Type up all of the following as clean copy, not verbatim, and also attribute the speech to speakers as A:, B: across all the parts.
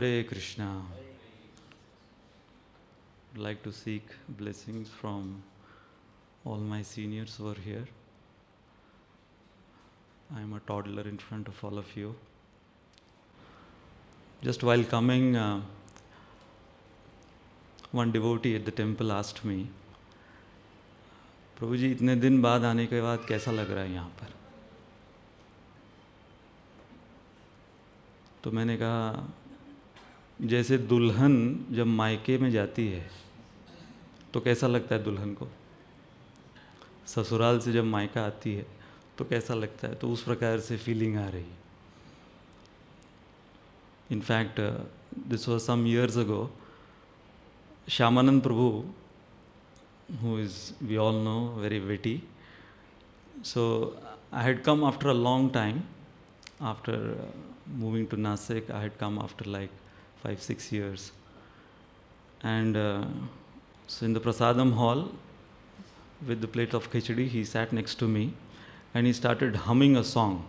A: Hare Krishna. I'd like to seek blessings from all my seniors who are here. I am a toddler in front of all of you. Just while coming, one devotee at the temple asked me, प्रभु जी इतने दिन बाद आने के बाद कैसा लग रहा है यहाँ पर? तो मैंने कहा जैसे दुल्हन जब मायके में जाती है तो कैसा लगता है दुल्हन को, ससुराल से जब मायका आती है तो कैसा लगता है, तो उस प्रकार से फीलिंग आ रही. In fact, this was some years ago. Shyamanand Prabhu, who is, we all know, very witty. So I had come after a long time. After moving to Nasik, I had come after like 5-6 years. And so in the Prasadam hall, with the plate of khichdi, he sat next to me and he started humming a song.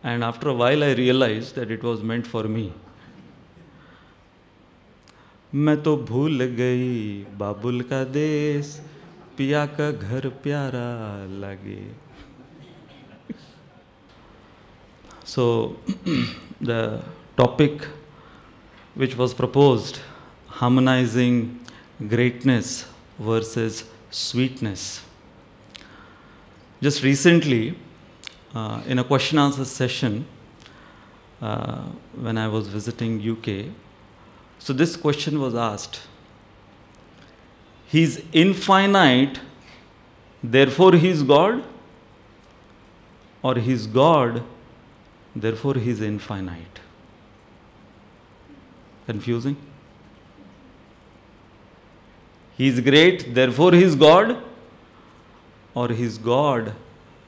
A: And after a while I realized that it was meant for me. मैं तो भूल गई बाबुल का देश, पिया का घर प्यारा लगे. So the topic which was proposed, harmonizing greatness versus sweetness. Just recently, in a question answer session, when I was visiting UK, so this question was asked: He's infinite, therefore he is God, or he is God, therefore he is infinite? Confusing? He is great, therefore he is God, or he is God,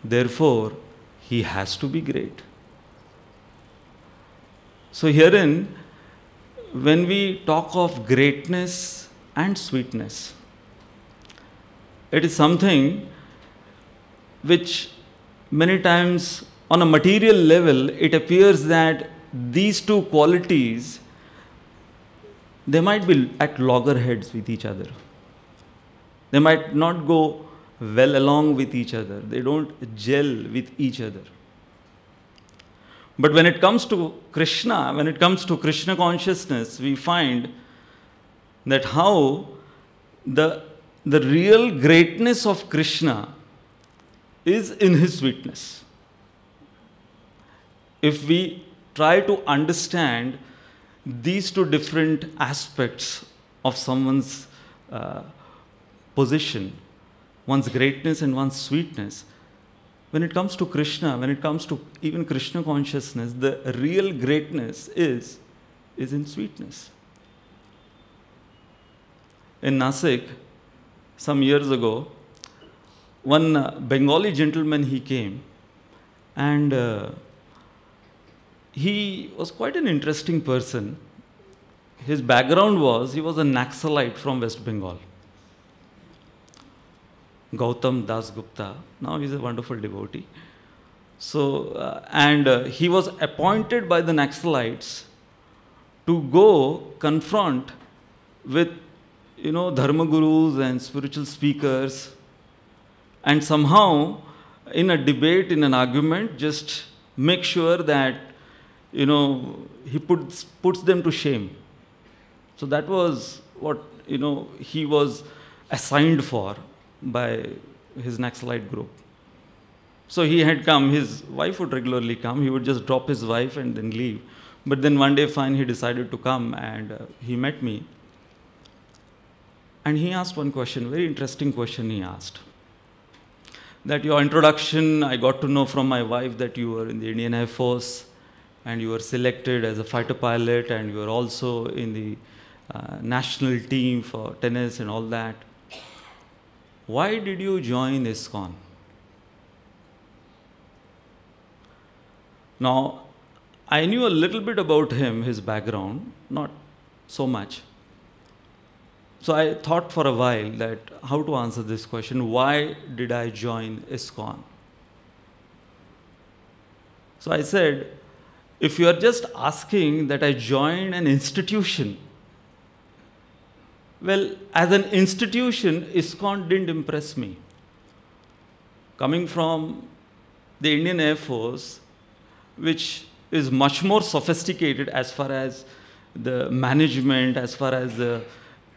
A: therefore he has to be great. So herein, when we talk of greatness and sweetness, it is something which many times on a material level it appears that these two qualities, they might be at loggerheads with each other. They might not go well along with each other. They don't gel with each other. But when it comes to Krishna, when it comes to Krishna consciousness, we find that how the real greatness of Krishna is in his sweetness. If we try to understand these two different aspects of someone's position, one's greatness and one's sweetness, when it comes to Krishna, when it comes to even Krishna consciousness, the real greatness is in sweetness. In Nasik, some years ago, one Bengali gentleman, he came, and he was quite an interesting person. His background was, he was a Naxalite from West Bengal. Gautam Das Gupta. Now he's a wonderful devotee. So, he was appointed by the Naxalites to go confront with, dharma gurus and spiritual speakers, and somehow in a debate, in an argument, just make sure that, he puts them to shame. So that was what, he was assigned for by his Naxalite group. So he had come, his wife would regularly come, he would just drop his wife and then leave. But then one day, fine, he decided to come, and he met me. And he asked one question, very interesting question he asked. That your introduction, I got to know from my wife that you were in the Indian Air Force, and you were selected as a fighter pilot, and you were also in the national team for tennis and all that. Why did you join ISKCON? Now, I knew a little bit about him, his background, not so much. So I thought for a while that how to answer this question, why did I join ISKCON? So I said, if you are just asking that I joined an institution, well, as an institution, ISKCON didn't impress me. Coming from the Indian Air Force, which is much more sophisticated as far as the management, as far as the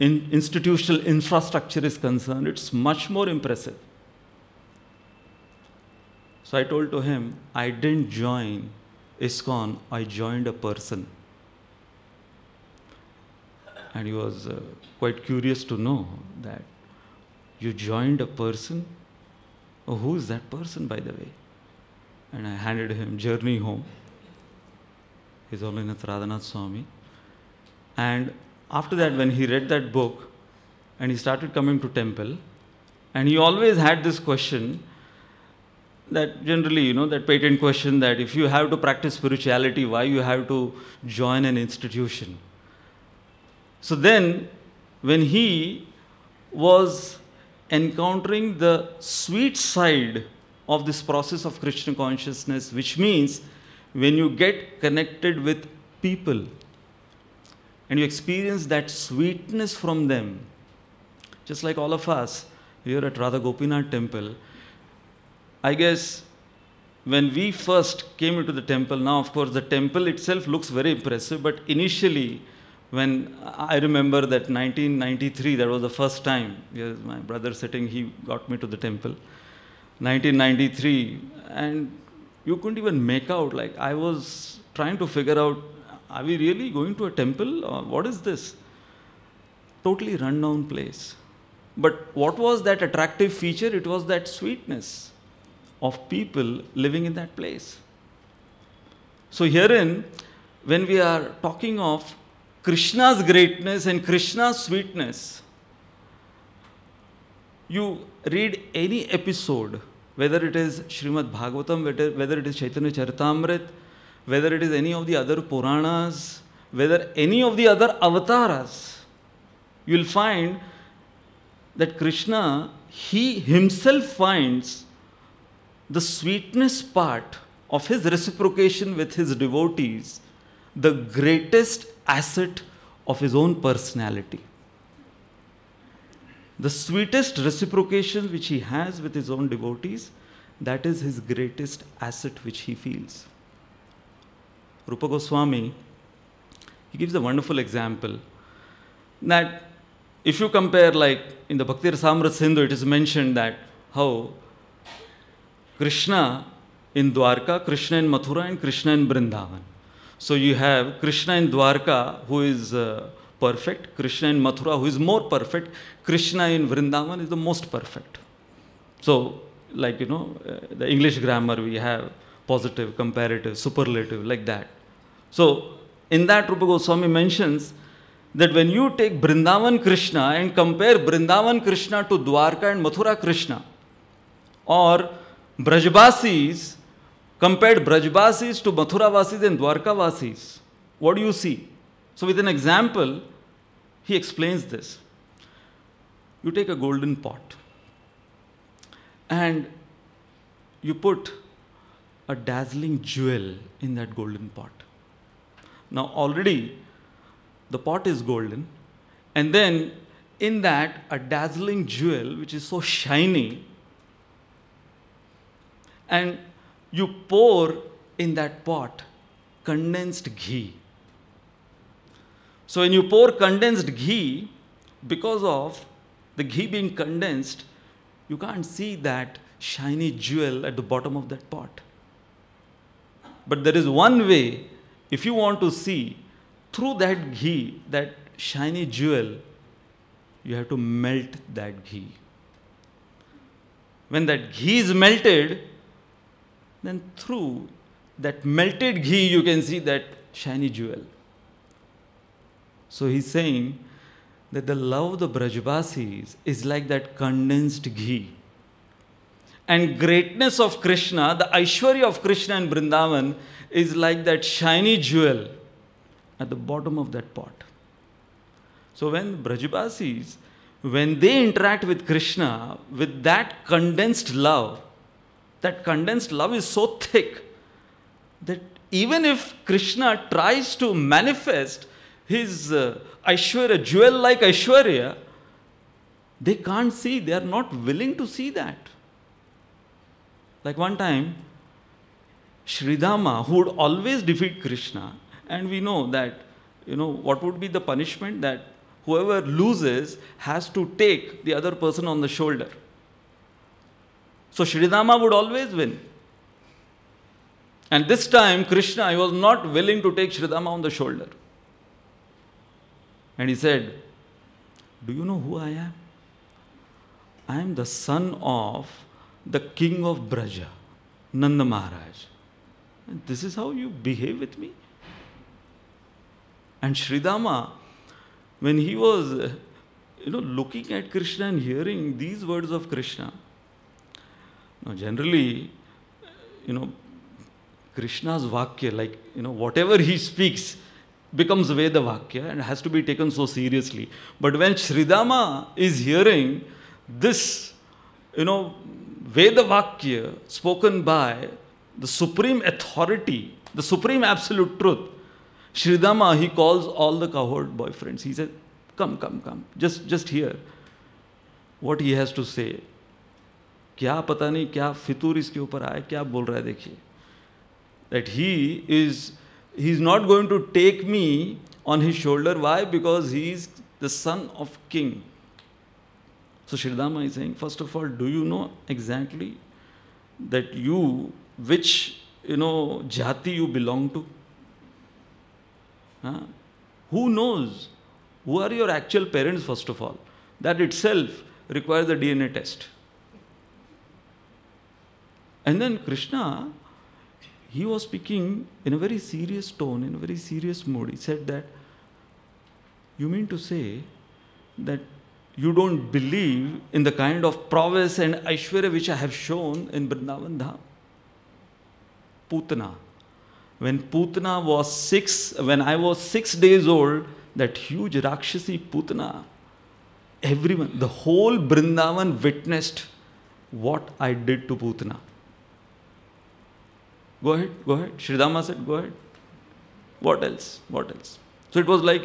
A: institutional infrastructure is concerned, it's much more impressive. So I told to him, I didn't join ISKCON, I joined a person. And he was quite curious to know that you joined a person? Oh, who is that person, by the way? And I handed him Journey Home, His Holiness Radhanath Swami. And after that, when he read that book, and he started coming to temple, and he always had this question, that generally, that patent question that if you have to practice spirituality, why you have to join an institution? So then, when he was encountering the sweet side of this process of Krishna consciousness, which means when you get connected with people and you experience that sweetness from them, just like all of us here at Radha Gopinath temple, I guess when we first came into the temple, now of course the temple itself looks very impressive, but initially when I remember that 1993, that was the first time, here's my brother sitting, he got me to the temple, 1993, and you couldn't even make out, like I was trying to figure out, are we really going to a temple or what is this? Totally run-down place. But what was that attractive feature? It was that sweetness of people living in that place. So herein, when we are talking of Krishna's greatness and Krishna's sweetness, you read any episode, whether it is Srimad Bhagavatam, whether it is Chaitanya Charitamrita, whether it is any of the other Puranas, whether any of the other avatars, you will find that Krishna, he himself finds the sweetness part of his reciprocation with his devotees the greatest asset of his own personality. The sweetest reciprocation which he has with his own devotees, that is his greatest asset which he feels. Rupa Goswami, he gives a wonderful example that if you compare, like in the Bhakti Rasamrita Sindhu, it is mentioned that how Krishna in Dwarka, Krishna in Mathura, and Krishna in Vrindavan. So you have Krishna in Dwarka, who is perfect, Krishna in Mathura, who is more perfect, Krishna in Vrindavan is the most perfect. So, like, the English grammar, we have positive, comparative, superlative, like that. So, in that, Rupa Goswami mentions that when you take Vrindavan Krishna and compare Vrindavan Krishna to Dwarka and Mathura Krishna, or Brajbasis, compared Brajbasis to Mathuravasis and Dwarkavasis, what do you see? So with an example, he explains this. You take a golden pot and you put a dazzling jewel in that golden pot. Now already the pot is golden, and then in that a dazzling jewel which is so shiny, and you pour in that pot condensed ghee. So when you pour condensed ghee, because of the ghee being condensed, you can't see that shiny jewel at the bottom of that pot. But there is one way, if you want to see through that ghee, that shiny jewel, you have to melt that ghee. When that ghee is melted, then through that melted ghee you can see that shiny jewel. So he's saying that the love of the Brajbasis is like that condensed ghee. And greatness of Krishna, the Aishwarya of Krishna in Vrindavan, is like that shiny jewel at the bottom of that pot. So when Brajbasis, when they interact with Krishna, with that condensed love is so thick that even if Krishna tries to manifest his Aishwarya, jewel-like Aishwarya, they can't see, they are not willing to see that. Like one time, Sridhama, who would always defeat Krishna, and we know that, what would be the punishment? That whoever loses has to take the other person on the shoulder. So Sridhama would always win. And this time, Krishna, he was not willing to take Sridhama on the shoulder. And he said, do you know who I am? I am the son of the king of Braja, Nanda Maharaj. And this is how you behave with me? And Sridhama, when he was, looking at Krishna and hearing these words of Krishna, now generally, Krishna's Vakya, like, whatever he speaks becomes Veda Vakya and has to be taken so seriously. But when Sridhama is hearing this, Veda Vakya spoken by the supreme authority, the supreme absolute truth, Sridhama, he calls all the cowherd boyfriends. He said, come, just hear what he has to say. क्या पता नहीं क्या फितूर इसके ऊपर आए, क्या बोल रहा है देखिए. That he is not going to take me on his shoulder. Why? Because he is the son of king. So Sridhama is saying, first of all, do you know exactly that which jati you belong to? Huh? Who knows? Who are your actual parents, first of all? That itself requires a DNA test. And then Krishna, he was speaking in a very serious tone, in a very serious mood. He said that, you mean to say that you don't believe in the kind of prowess and Aishwarya which I have shown in Vrindavan Dham? Putana. When I was 6 days old, that huge Rakshasi Putana, everyone, the whole Vrindavan witnessed what I did to Putana. Go ahead. Sridhama said, go ahead. What else? So it was like,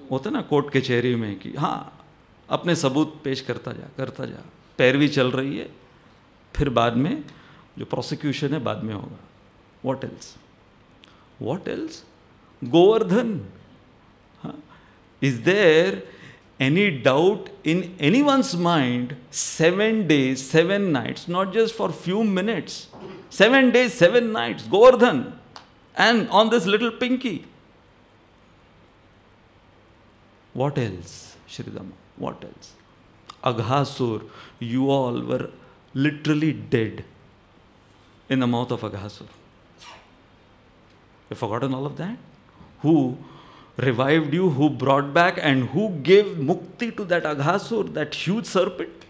A: होता ना court कचहरी में कि हाँ, अपने सबूत पेश करता जा, पैरवी चल रही है, फिर बाद में जो प्रोसिक्यूशन है बाद में होगा. What else? Govardhan. Is there any doubt in anyone's mind? 7 days, 7 nights, not just for few minutes. 7 days, 7 nights, Govardhan, and on this little pinky. What else, Sridhama? What else? Aghasur, you all were literally dead in the mouth of Aghasur. You've forgotten all of that? Who revived you, who brought back, and who gave mukti to that Aghasur, that huge serpent?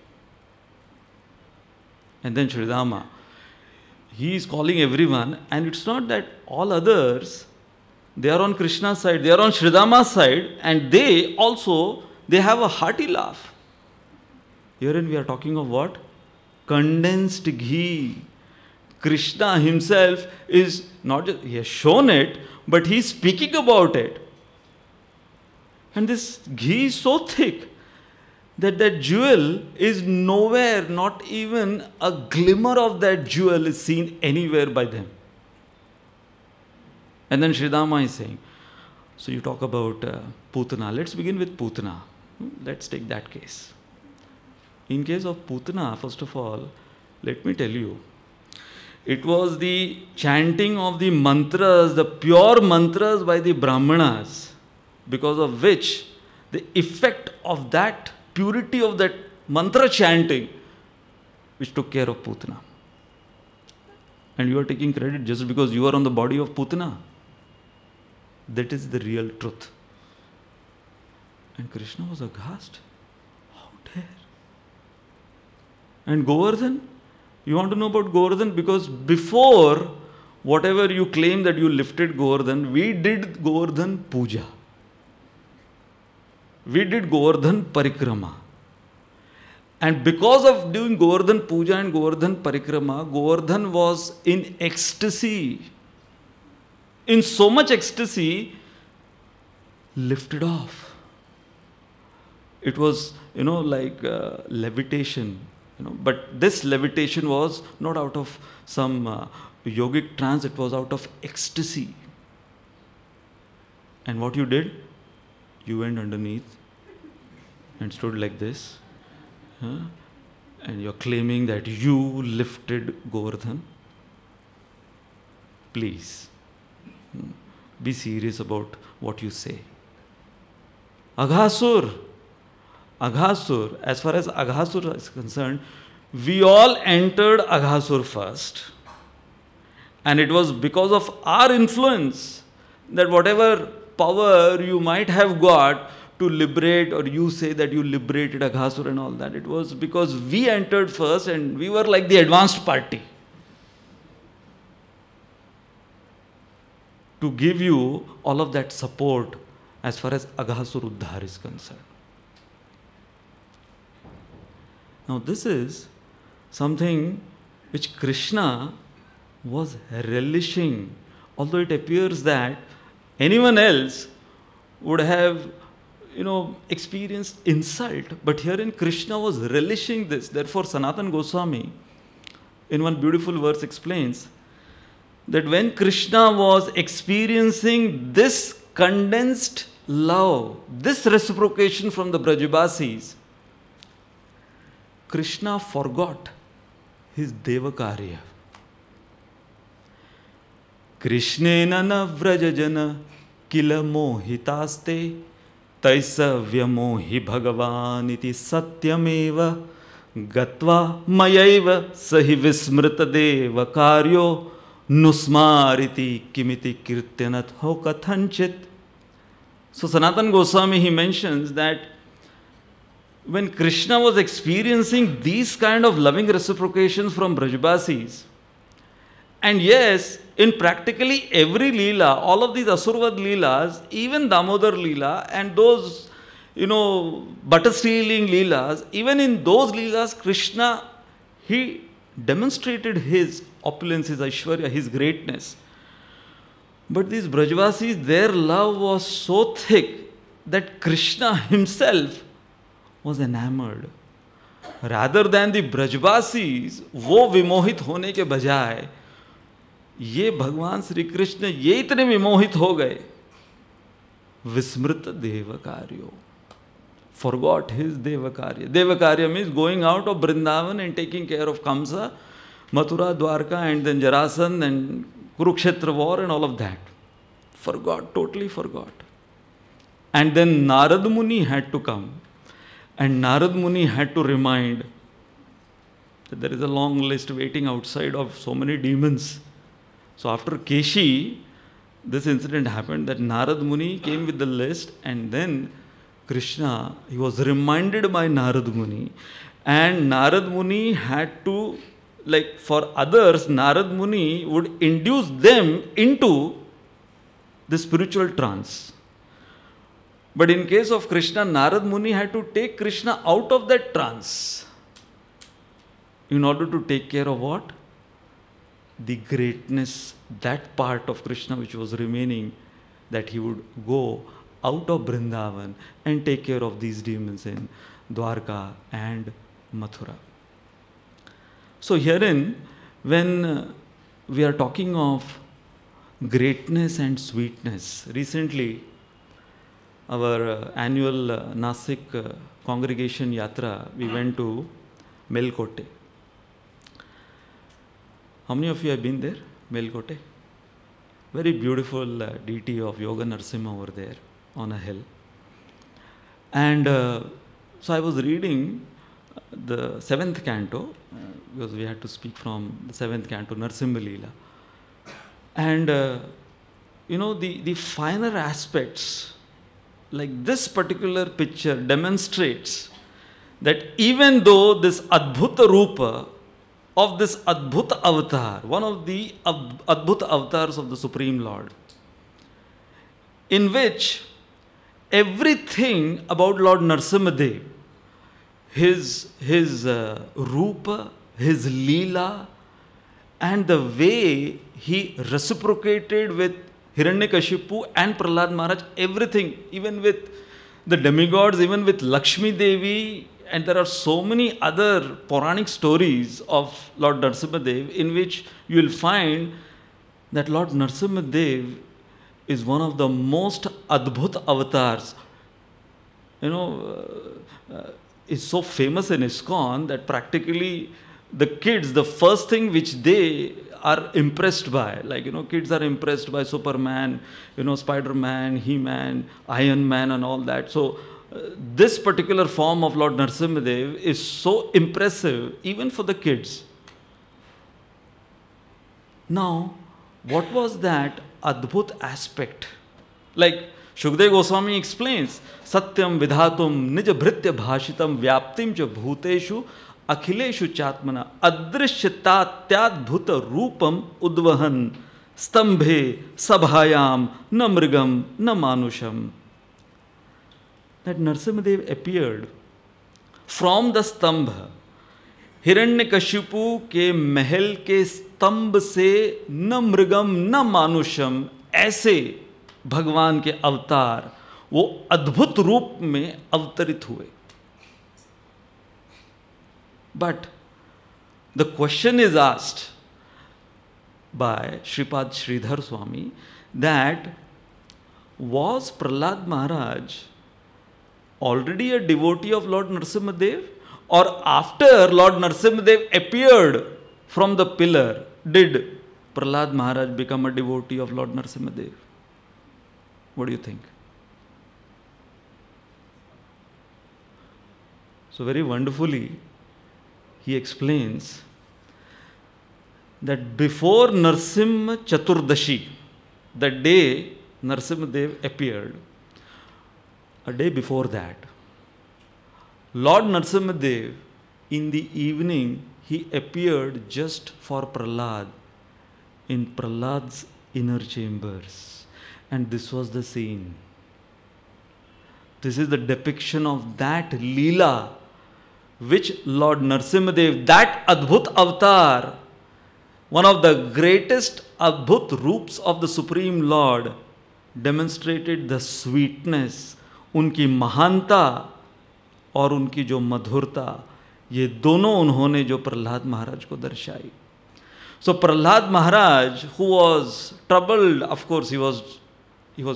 A: And then Sridhama, he is calling everyone, and it's not that all others, they are on Krishna's side, they are on Sridhama's side, and they have a hearty laugh. Herein we are talking of what? Condensed ghee. Krishna himself is not just, he has shown it, but he is speaking about it. And this ghee is so thick that jewel is nowhere, not even a glimmer of that jewel is seen anywhere by them. And then Sridhama is saying, so you talk about Putana. Let's begin with Putana. Let's take that case. In case of Putana, first of all, let me tell you, it was the chanting of the mantras, the pure mantras by the Brahmanas, because of which the effect of that purity of that mantra chanting, which took care of Putana. And you are taking credit just because you are on the body of Putana. That is the real truth. And Krishna was aghast. How dare? And Govardhan? You want to know about Govardhan? Because before whatever you claim that you lifted Govardhan, we did Govardhan Puja. We did Govardhan Parikrama. And because of doing Govardhan Puja and Govardhan Parikrama, Govardhan was in ecstasy. in so much ecstasy, lifted off. It was, like levitation, but this levitation was not out of some yogic trance, it was out of ecstasy. And what you did? You went underneath and stood like this. And you're claiming that you lifted Govardhan. Please, be serious about what you say. Aghasur, as far as Aghasur is concerned, we all entered Aghasur first. And it was because of our influence that whatever power you might have got to liberate, or you say that you liberated Aghasur and all that, it was because we entered first and we were like the advanced party to give you all of that support as far as Aghasur Uddhar is concerned. Now this is something which Krishna was relishing, although it appears that anyone else would have experienced insult, but herein Krishna was relishing this. Therefore Sanatana Goswami in one beautiful verse explains that when Krishna was experiencing this condensed love, this reciprocation from the Brajabasis, Krishna forgot his Devakarya. Krishnena na vrajajana kila mohitaste taisa vyamohi bhagavan iti satyameva gatva mayaiva sahi vismrita deva karyo nusmariti kimiti kirtyanat ho kathanchit. So Sanatana Goswami, he mentions that when Krishna was experiencing these kind of loving reciprocations from Brajabasis, and yes, in practically every Leela, all of these Asurvad Leelas, even Damodar Leela and those, butter stealing Leelas, even in those Leelas, Krishna, he demonstrated his opulence, his Aishwarya, his greatness. But these Brajavasis, their love was so thick that Krishna himself was enamored. Rather than the Brajavasis, वो विमोहित होने के बजाय ये भगवान श्री कृष्ण ये इतने विमोहित हो गए, विस्मृत देवकार्यो, forgot his devakarya. Devakarya means going out of Vrindavan and taking care of Kamsa, Mathura, Dwarka, and then Jarasandha and Kurukshetra war and all of that. Forgot, totally forgot. And then Narad Muni had to come, and Narad Muni had to remind that there is a long list waiting outside of so many demons. So after Keshi, this incident happened that Narad Muni came with the list, and then Krishna, he was reminded by Narad Muni, and Narad Muni had to, like for others, Narad Muni would induce them into the spiritual trance. But in case of Krishna, Narad Muni had to take Krishna out of that trance in order to take care of what? The greatness, that part of Krishna which was remaining, that he would go out of Vrindavan and take care of these demons in Dwarka and Mathura. So herein, when we are talking of greatness and sweetness, recently our annual Nasik congregation yatra, we went to Melkote. How many of you have been there? Melkote? Very beautiful deity of Yoga Narasimha over there on a hill. And so I was reading the 7th canto, because we had to speak from the 7th canto, Narasimha Leela. And the finer aspects, like this particular picture demonstrates that even though this Adbhuta Rupa of this Adbhuta Avatar, one of the Adbhuta Avatars of the Supreme Lord, in which everything about Lord Narasimhadev, his Rupa, his Leela, and the way he reciprocated with Hiranyakashipu and Prahlad Maharaj, everything, even with the demigods, even with Lakshmi Devi, and there are so many other Puranic stories of Lord Narasimhadev in which you will find that Lord Narasimhadev is one of the most Adbhut avatars. Is so famous in ISKCON that practically the kids, the first thing which they are impressed by, like, kids are impressed by Superman, Spider-Man, He-Man, Iron Man and all that. So this particular form of Lord Narasimhadev is so impressive even for the kids. Now, what was that Adbhut aspect? Like Shukdev Goswami explains, Satyam Vidhatum Nija Bhritya Bhashitam Vyaptim Cha Bhuteshu Akhileshu Chatmana Adrishyatatyadbhuta Rupam Udvahan Stambhe Sabhayam Na Mrigam Na Manusham. That Narasimhadev appeared from the Stambha. Hiranyakashipu के महल के स्तंभ से न मृगम न मानुषम, ऐसे भगवान के अवतार वो अद्भुत रूप में अवतरित हुए. But the question is asked by Shripad Sridhar Swami that was Prahlad Maharaj already a devotee of Lord Narasimhadev, or after Lord Narasimhadev appeared from the pillar, did Prahlad Maharaj become a devotee of Lord Narasimhadev? What do you think? So very wonderfully, he explains that before Narasimha Chaturdashi, the day Narasimhadev appeared, a day before that, Lord Narasimhadev, in the evening, he appeared just for Prahlad in Prahlad's inner chambers. And this was the scene. This is the depiction of that Leela which Lord Narasimhadev, that Adbhut avatar, one of the greatest Adbhut Roops of the Supreme Lord, demonstrated the sweetness, उनकी महानता और उनकी जो मधुरता, ये दोनों उन्होंने जो प्रहलाद महाराज को दर्शाई. So Prahlad Maharaj, who was troubled, of course he was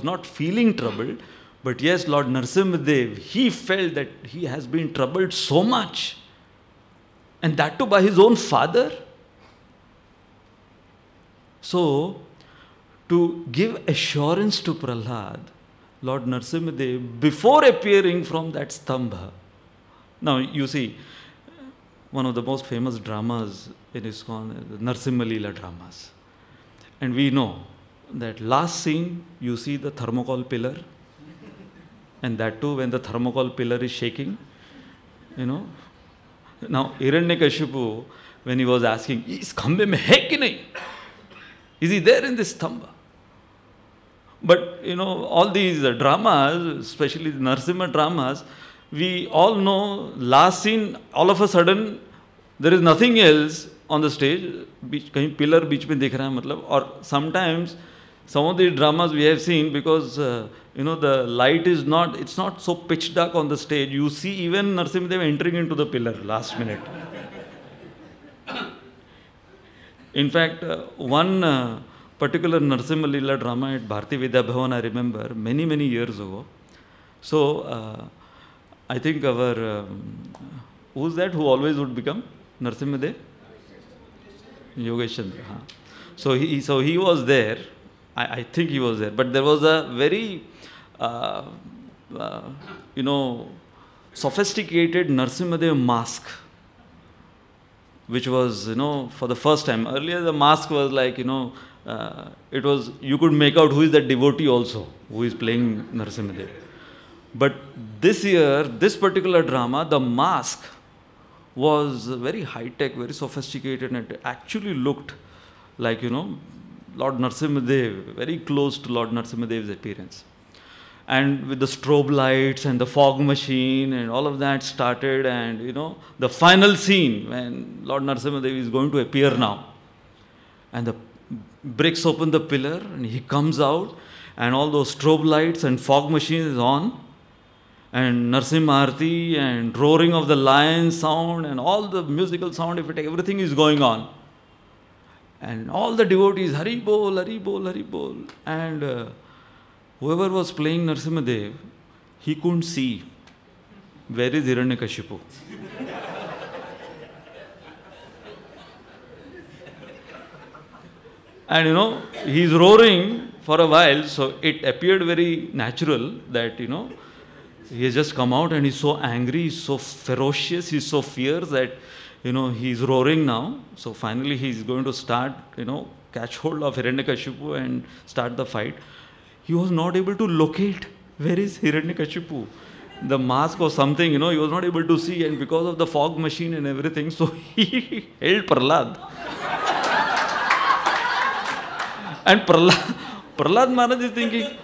A: not feeling troubled, but yes, Lord Narasimhadev, he felt that he has been troubled so much, and that too by his own father. So, to give assurance to Prahlad, Lord Narasimhadev, before appearing from that stambha. Now, you see, one of the most famous dramas in ISKCON, the Narasimha Leela dramas. And we know that last scene, you see the thermocol pillar, and that too when the thermocol pillar is shaking, Now, Hiranyakashipu, when he was asking, is khambe mein hai ki nahi? Is he there in this stambha? But, all these dramas, especially the Narasimha dramas, we all know, last scene, all of a sudden, there is nothing else on the stage, kahin pillar beech mein dikh raha hai, matlab, or sometimes, some of the dramas we have seen, because, the light is not, it's not so pitch dark on the stage, you see even Narasimhadev entering into the pillar last minute. In fact, one particular Narasimha Leela drama at Bharati Vidya Bhavan, I remember, many, many years ago. So, I think our, who's that who always would become Narasimhadev? Yogesh Chandra. So he was there. I think he was there. But there was a very, sophisticated Narasimhadev mask, which was, for the first time. Earlier the mask was like, it was, you could make out who is that devotee also, who is playing Narasimhadev. But this year, this particular drama, the mask was very high-tech, very sophisticated, and it actually looked like, Lord Narasimhadev, very close to Lord Narasimhadev's appearance. And with the strobe lights and the fog machine and all of that started, and, the final scene when Lord Narasimhadev is going to appear now. And the breaks open the pillar and he comes out, and all those strobe lights and fog machine is on, and Narsimha Arti and roaring of the lion sound and all the musical sound, if you take, everything is going on. And all the devotees, Hari Bol, Hari Bol, Hari Bol. And whoever was playing Narsimha Dev, he couldn't see where is Hiranyakashipu. And he's roaring for a while, so it appeared very natural that, he has just come out and he's so angry, he's so ferocious, he's so fierce that, he's roaring now. So finally he's going to start, catch hold of Hiranyakashipu and start the fight. He was not able to locate where is Hiranyakashipu. The mask or something, he was not able to see, and because of the fog machine and everything, so he held Prahlad. And Prahlad Maharaj is thinking,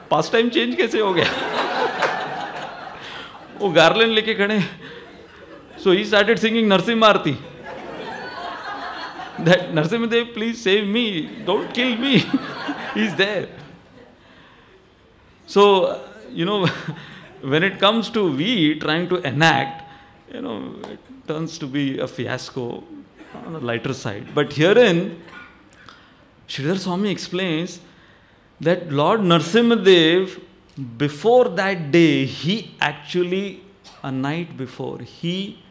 A: past time change कैसे हो गया? वो garland लेके खड़े. So he started singing Narsimha Arti. That Narsimha Dev, please save me, don't kill me. He's there. So, when it comes to we trying to enact, it turns to be a fiasco on the lighter side. But herein, Sridhar Swami explains that Lord Narsimha Dev, before that day, he actually, a night before, he,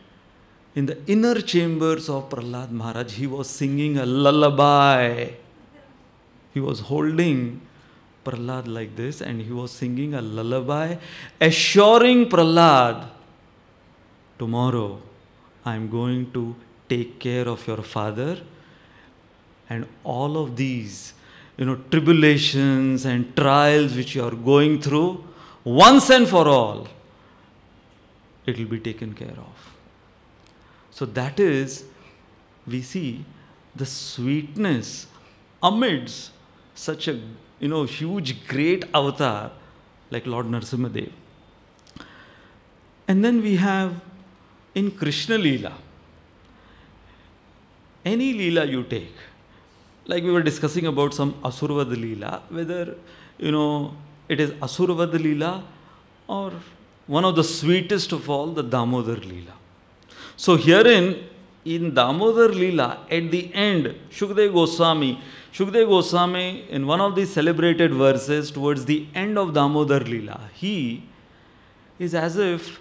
A: in the inner chambers of Prahlad Maharaj, he was singing a lullaby. He was holding Prahlad like this and he was singing a lullaby, assuring Prahlad, tomorrow I am going to take care of your father, and all of these, tribulations and trials which you are going through, once and for all, it will be taken care of. So that is, we see the sweetness amidst such a, huge, great avatar like Lord Narsimha Dev. And then we have in Krishna Leela, any Leela you take, like we were discussing about some Asurvad Leela, whether, it is Asurvad Leela or one of the sweetest of all, the Damodar Leela. So herein, in Damodar Leela, at the end, Shukdev Goswami, in one of the celebrated verses towards the end of Damodar Leela, he is as if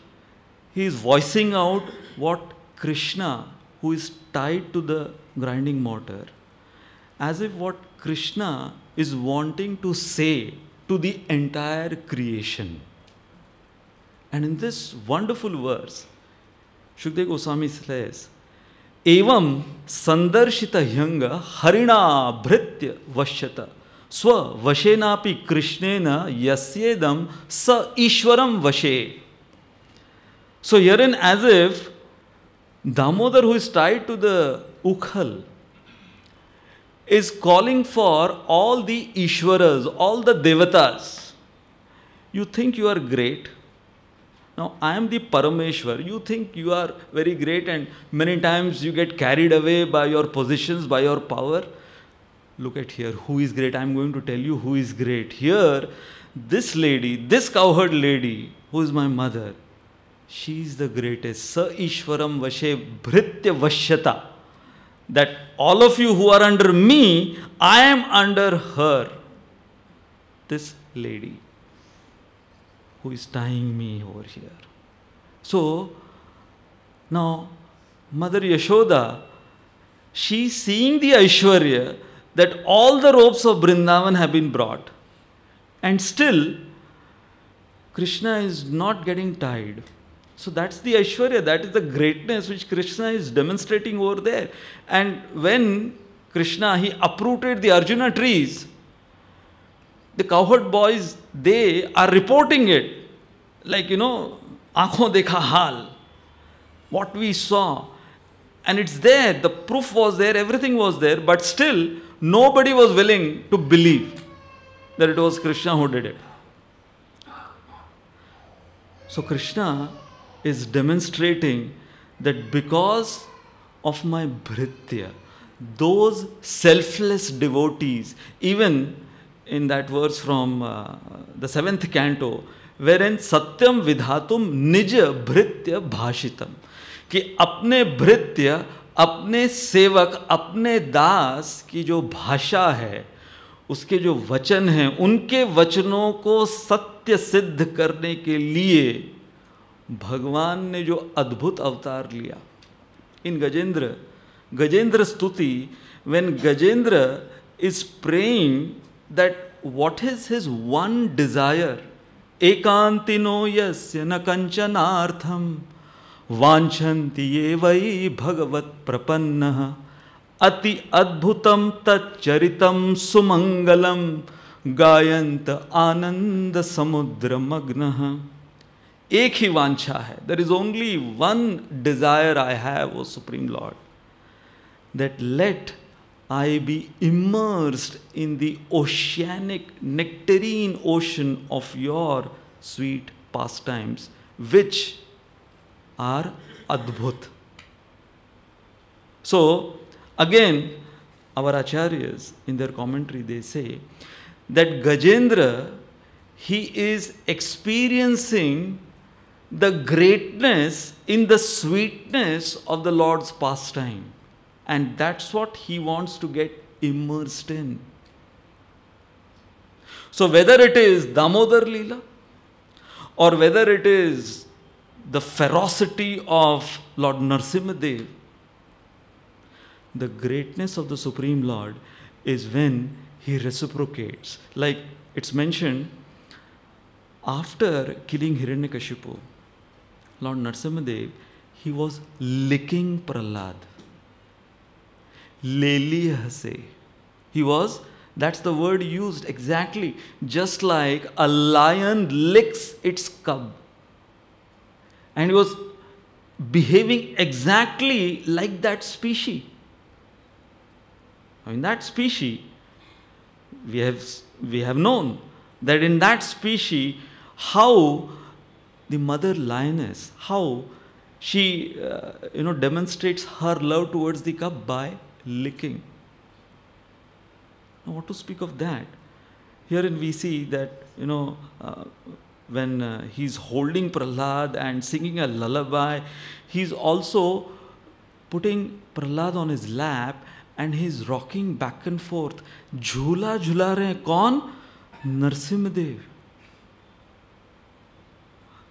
A: he is voicing out what Krishna, who is tied to the grinding mortar, as if what Krishna is wanting to say to the entire creation. And in this wonderful verse, Shukdev Goswami says, Evam sandarshita hyanga harina bhritya vashyata swa vashenapi krishnena yasyedam sa ishwaram vashe. So herein, as if Damodar, who is tied to the ukhal, is calling for all the Ishwaras, all the Devatas. You think you are great. Now, I am the Parameshwar. You think you are very great, and many times you get carried away by your positions, by your power. Look at here, who is great? I am going to tell you who is great. Here, this lady, this cowherd lady, who is my mother, she is the greatest. Sa Ishwaram Vashe Bhritya Vashyata. That all of you who are under me, I am under her. This lady who is tying me over here. So, now, Mother Yashoda, she is seeing the Aishwarya that all the ropes of Vrindavan have been brought. And still, Krishna is not getting tied. So that's the Aishwarya, that is the greatness which Krishna is demonstrating over there. And when Krishna, he uprooted the Arjuna trees, the cowherd boys, they are reporting it. Like, aankhon dekha hal. What we saw. And it's there, the proof was there, everything was there, but still nobody was willing to believe that it was Krishna who did it. So Krishna is demonstrating that because of my bhritya, those selfless devotees, even in that verse from the 7th canto, wherein Satyam Vidhatum Nija Bhritya Bhashitam, कि अपने भृत्य, अपने सेवक, अपने दास की जो भाषा है, उसके जो वचन हैं, उनके वचनों को सत्य सिद्ध करने के लिए भगवान ने जो अद्भुत अवतार लिया। इन Gajendra Stuti, when Gajendra is praying that what is his one desire, ekantino yasya na kanchanartham vanchanti evai bhagavat prapannaha ati adbhutam tacharitam sumangalam gayant ananda samudra magnaha. एक ही वांछा है, there is only one desire I have, O Supreme Lord, that let I be immersed in the oceanic, nectarine ocean of your sweet pastimes, which are adbhut. So, again, our acharyas, in their commentary, they say that Gajendra, he is experiencing the greatness in the sweetness of the Lord's pastime. And that's what he wants to get immersed in. So whether it is Damodar Leela, or whether it is the ferocity of Lord Narsimhadev, the greatness of the Supreme Lord is when he reciprocates. Like it's mentioned, after killing Hiranyakashipu, Lord Narsimhadev, he was licking Prahlad. Leli hase. He was, that's the word used exactly, just like a lion licks its cub. And he was behaving exactly like that species. I mean, that species, we have known that in that species, how the mother lioness, how she demonstrates her love towards the cub by licking. Now, what to speak of that? Herein we see that when he's holding Prahlad and singing a lullaby, he's also putting Prahlad on his lap and he's rocking back and forth. Jhula jhula rahe kaun? Narsimhadev.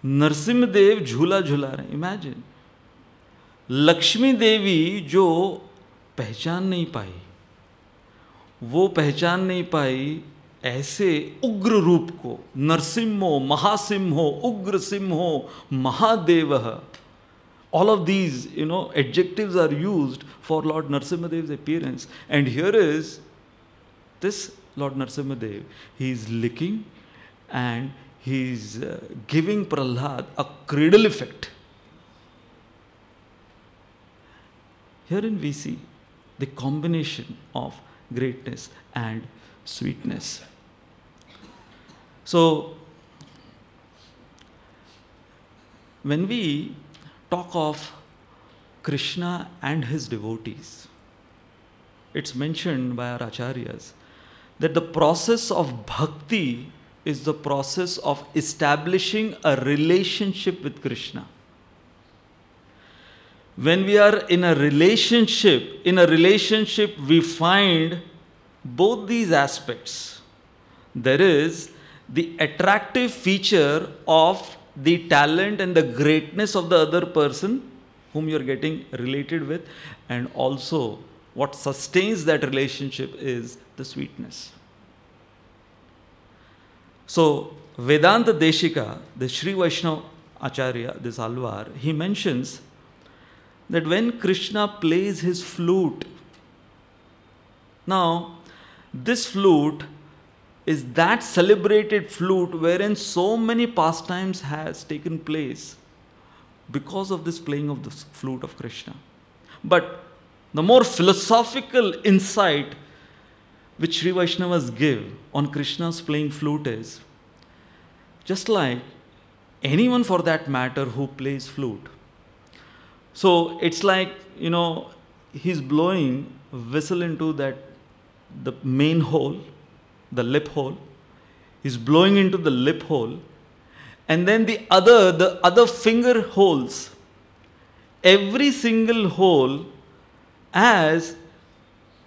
A: Narasimhadeva झूला झूला रहे. Imagine, Lakshmi देवी जो पहचान नहीं पाई, वो पहचान नहीं पाई ऐसे उग्र रूप को. नरसिम्हो, महासिम्हो, उग्र सिम्हो, महादेवः. All of these, adjectives are used for Lord Narsimhadev's appearance. And here is this Lord Narsimhadev. He is licking and he is giving Prahlad a cradle effect. Herein we see the combination of greatness and sweetness. So, when we talk of Krishna and his devotees, it's mentioned by our acharyas that the process of bhakti is the process of establishing a relationship with Krishna. When we are in a relationship we find both these aspects. There is the attractive feature of the talent and the greatness of the other person whom you are getting related with, and also what sustains that relationship is the sweetness. So, Vedanta Deshika, the Sri Vaishnava Acharya, this Alvar, he mentions that when Krishna plays his flute, now this flute is that celebrated flute wherein so many pastimes has taken place because of this playing of the flute of Krishna. But the more philosophical insight which Sri Vaishnavas give on Krishna's playing flute is, just like anyone for that matter who plays flute. So it's like, he's blowing whistle into that, the main hole, the lip hole. He's blowing into the lip hole, and then the other finger holes. Every single hole, as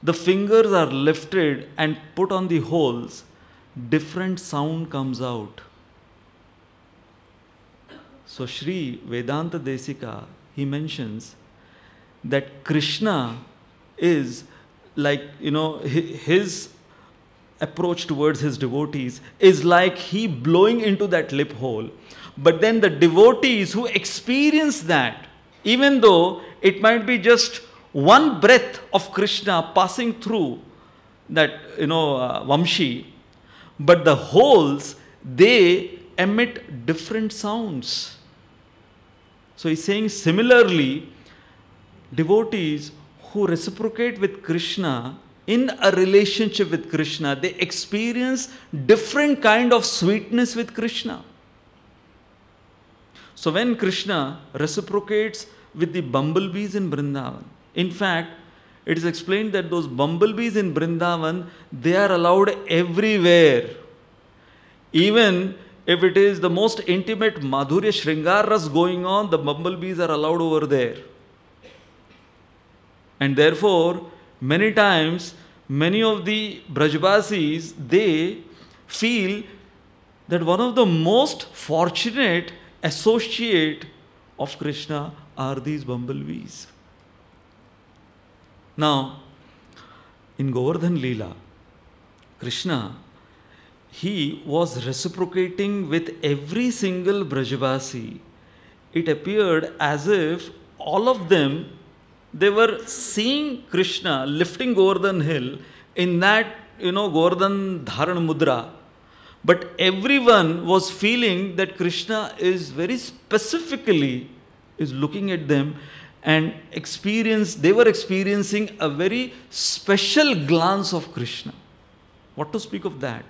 A: the fingers are lifted and put on the holes, different sound comes out. So Sri Vedanta Desika, he mentions that Krishna is like, his approach towards his devotees is like he blowing into that lip hole. But then the devotees who experience that, even though it might be just one breath of Krishna passing through that, Vamshi, but the holes, they emit different sounds. So he's saying similarly, devotees who reciprocate with Krishna in a relationship with Krishna, they experience different kind of sweetness with Krishna. So when Krishna reciprocates with the bumblebees in Vrindavan, in fact, it is explained that those bumblebees in Vrindavan, they are allowed everywhere. Even if it is the most intimate Madhurya Shringar Ras going on, the bumblebees are allowed over there. And therefore, many times, many of the Brajbasis, they feel that one of the most fortunate associate of Krishna are these bumblebees. Now, in Govardhan Leela, Krishna, he was reciprocating with every single Brajbasi. It appeared as if all of them, they were seeing Krishna lifting Govardhan hill in that, Govardhan Dharan Mudra. But everyone was feeling that Krishna is very specifically is looking at them and they were experiencing a very special glance of Krishna. What to speak of that?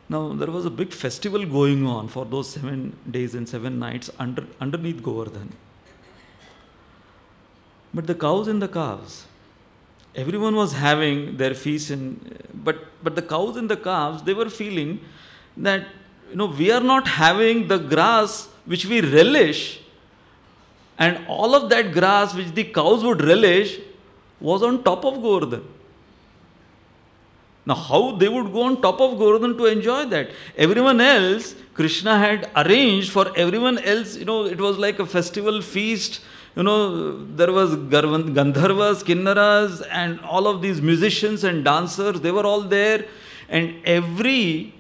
A: Now, there was a big festival going on for those 7 days and 7 nights underneath Govardhan. But the cows and the calves, everyone was having their feast, but the cows and the calves, they were feeling that, we are not having the grass which we relish, and all of that grass which the cows would relish was on top of Govardhan. Now, how they would go on top of Govardhan to enjoy that? Everyone else, Krishna had arranged for everyone else, it was like a festival feast. There was Gandharvas, Kinnaras, and all of these musicians and dancers, they were all there. And every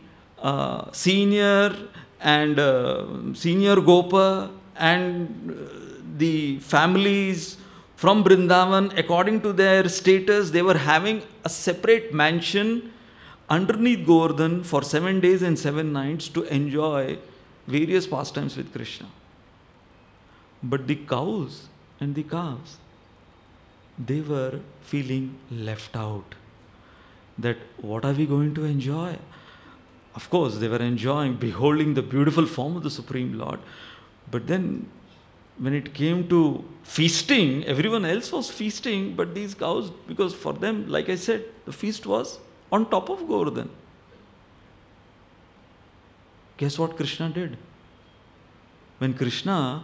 A: senior Gopa and the families from Vrindavan, according to their status, they were having a separate mansion underneath Govardhan for 7 days and 7 nights to enjoy various pastimes with Krishna. But the cows and the calves, they were feeling left out. That what are we going to enjoy? Of course, they were enjoying beholding the beautiful form of the Supreme Lord. But then, when it came to feasting, everyone else was feasting, but these cows, because for them, like I said, the feast was on top of Govardhan. Guess what Krishna did? When Krishna,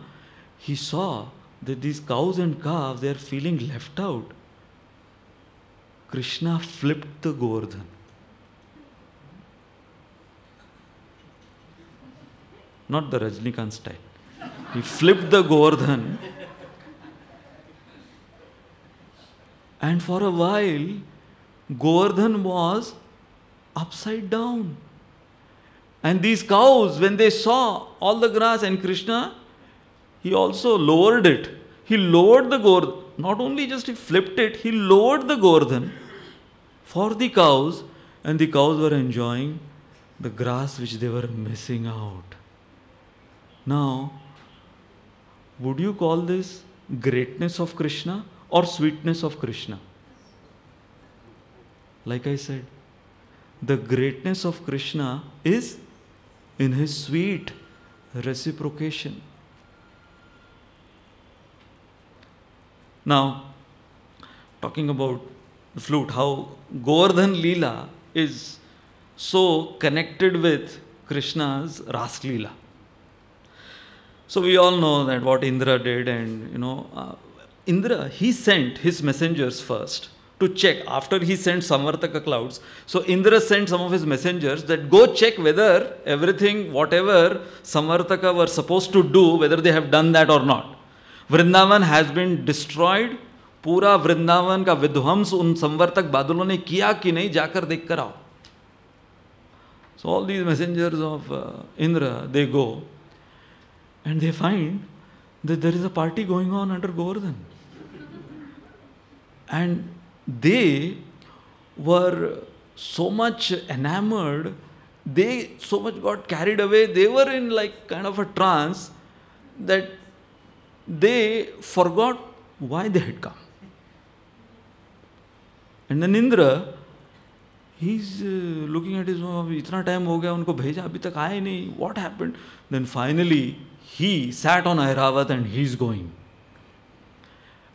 A: he saw that these cows and calves, they are feeling left out, Krishna flipped the Govardhan. Not the Rajnikant style. He flipped the Govardhan, and for a while, Govardhan was upside down. And these cows, when they saw all the grass, and Krishna, he also lowered it. He lowered the Govardhan. Not only just he flipped it, he lowered the Govardhan for the cows, and the cows were enjoying the grass which they were missing out. Now, would you call this greatness of Krishna or sweetness of Krishna? Like I said, the greatness of Krishna is in his sweet reciprocation. Now, talking about the flute, how Govardhan Leela is so connected with Krishna's Ras Leela. So we all know that what Indra did, and Indra, he sent his messengers first to check after he sent Samvartaka clouds. So Indra sent some of his messengers that go check whether everything, whatever Samvartaka were supposed to do, whether they have done that or not. Vrindavan has been destroyed. पूरा वृंदावन का विध्वंस उन संवर्तक बादलों ने किया कि नहीं, जाकर देख कर आओ. So all these messengers of Indra, they go and they find that there is a party going on under Govardhan. And they were so much enamored, they so much got carried away, they were in like kind of a trance that they forgot why they had come. And then Indra, he's looking at his mom, itna time ho gaya, unko bheja, abhi tak aaye nahi, what happened? Then finally, he sat on Airavat and he's going.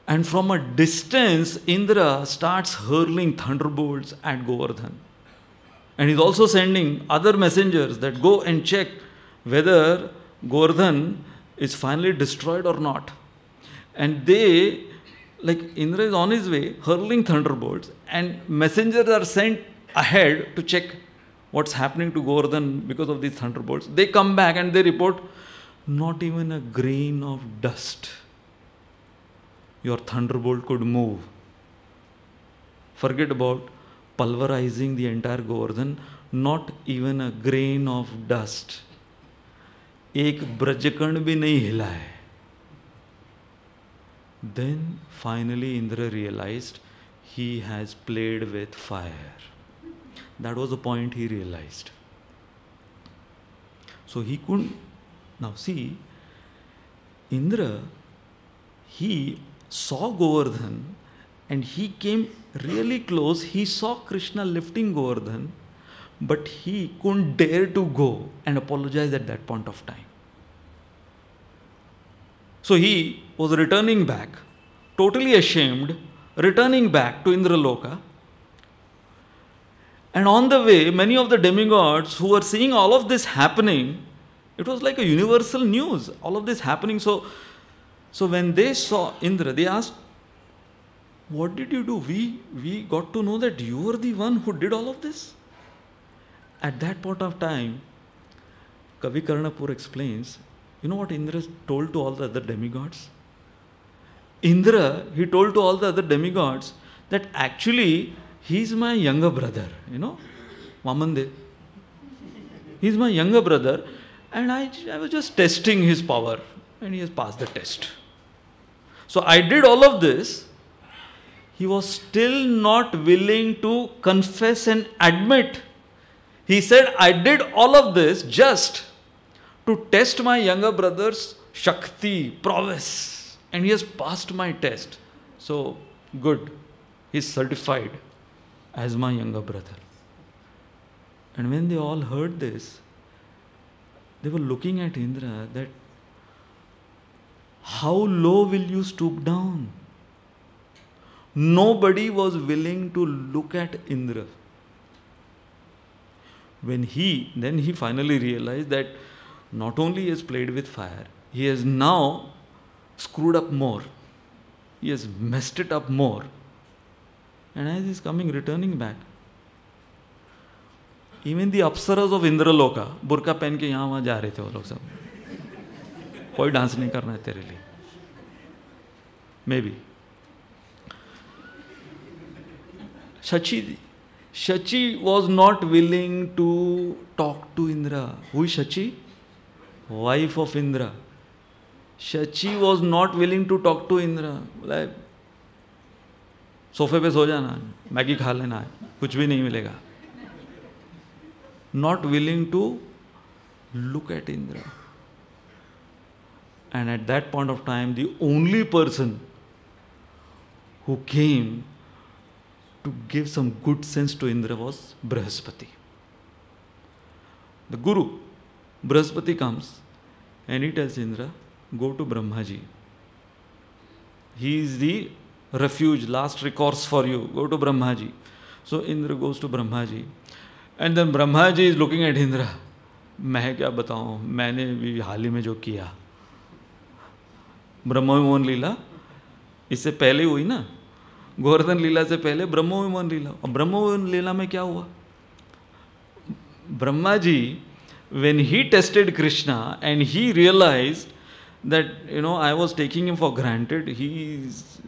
A: And from a distance, Indra starts hurling thunderbolts at Govardhan. And he's also sending other messengers that go and check whether Govardhan is finally destroyed or not. And they, like Indra is on his way, hurling thunderbolts, and messengers are sent ahead to check what's happening to Govardhan because of these thunderbolts. They come back and they report, not even a grain of dust your thunderbolt could move. Forget about pulverizing the entire Govardhan, not even a grain of dust. एक ब्रजकण भी नहीं हिला है. Then finally Indra realized he has played with fire. That was the point he realized. So he couldn't. Now see, Indra, he saw Govardhan and he came really close. He saw Krishna lifting Govardhan, but he couldn't dare to go and apologize at that point of time. So he was returning back, totally ashamed, returning back to Indraloka. And on the way, many of the demigods who were seeing all of this happening, it was like a universal news, all of this happening. So when they saw Indra, they asked, what did you do? We got to know that you were the one who did all of this. At that point of time, Kavi Karnapur explains, you know what Indra told to all the other demigods? Indra, he told to all the other demigods that actually he's my younger brother, Vamandev. He's my younger brother, and I was just testing his power, and he has passed the test. So I did all of this. He was still not willing to confess and admit. He said, I did all of this just to test my younger brother's Shakti, prowess. And he has passed my test. So, good. He's certified as my younger brother. And when they all heard this, they were looking at Indra that, how low will you stoop down? Nobody was willing to look at Indra. Then he finally realized that not only he has played with fire, he has now screwed up more. He has messed it up more. And as he is returning back, even the Apsaras of Indraloka, burqa pehn ke yahan wahan ja rahe the wo log sab. Koi dance nahi karna hai tere liye. Maybe. Shachi was not willing to talk to Indra. Who is Shachi? Wife of Indra. Shachi was not willing to talk to Indra. Like, सोफे पे सो जाना, Maggi खा लेना है, कुछ भी नहीं मिलेगा. Not willing to look at Indra. And at that point of time, the only person who came to give some good sense to Indra was Brihaspati. The Guru, Brihaspati comes and he tells Indra, go to Brahmaji. He is the refuge, last recourse for you. Go to Brahmaji. So Indra goes to Brahmaji. And then Brahmaji is looking at Indra. मैं क्या बताऊँ, मैंने भी हाल ही में जो किया, ब्रह्मविमोहन लीला इससे पहले हुई ना, गोवर्धन लीला से पहले ब्रह्मविमोहन लीला. और ब्रह्मविमोहन लीला में क्या हुआ? Brahma ji, when he tested Krishna and he realized that, I was taking him for granted, he is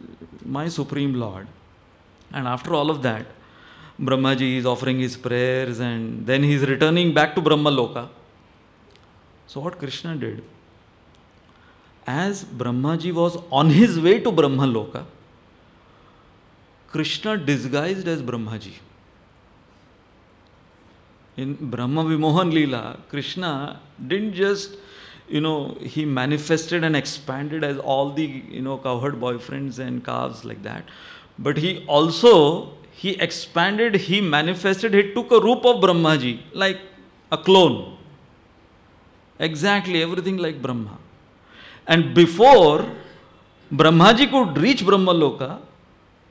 A: my supreme Lord. And after all of that, Brahma ji is offering his prayers and then he is returning back to Brahma Loka. So what Krishna did, as Brahma ji was on his way to Brahma Loka, Krishna disguised as Brahma ji. In Brahma Vimohan Leela, Krishna didn't just, he manifested and expanded as all the, cowherd boyfriends and calves like that. But he also, he expanded, he manifested, he took a roop of Brahmaji, like a clone. Exactly, everything like Brahma. And before Brahmaji could reach Brahma Loka,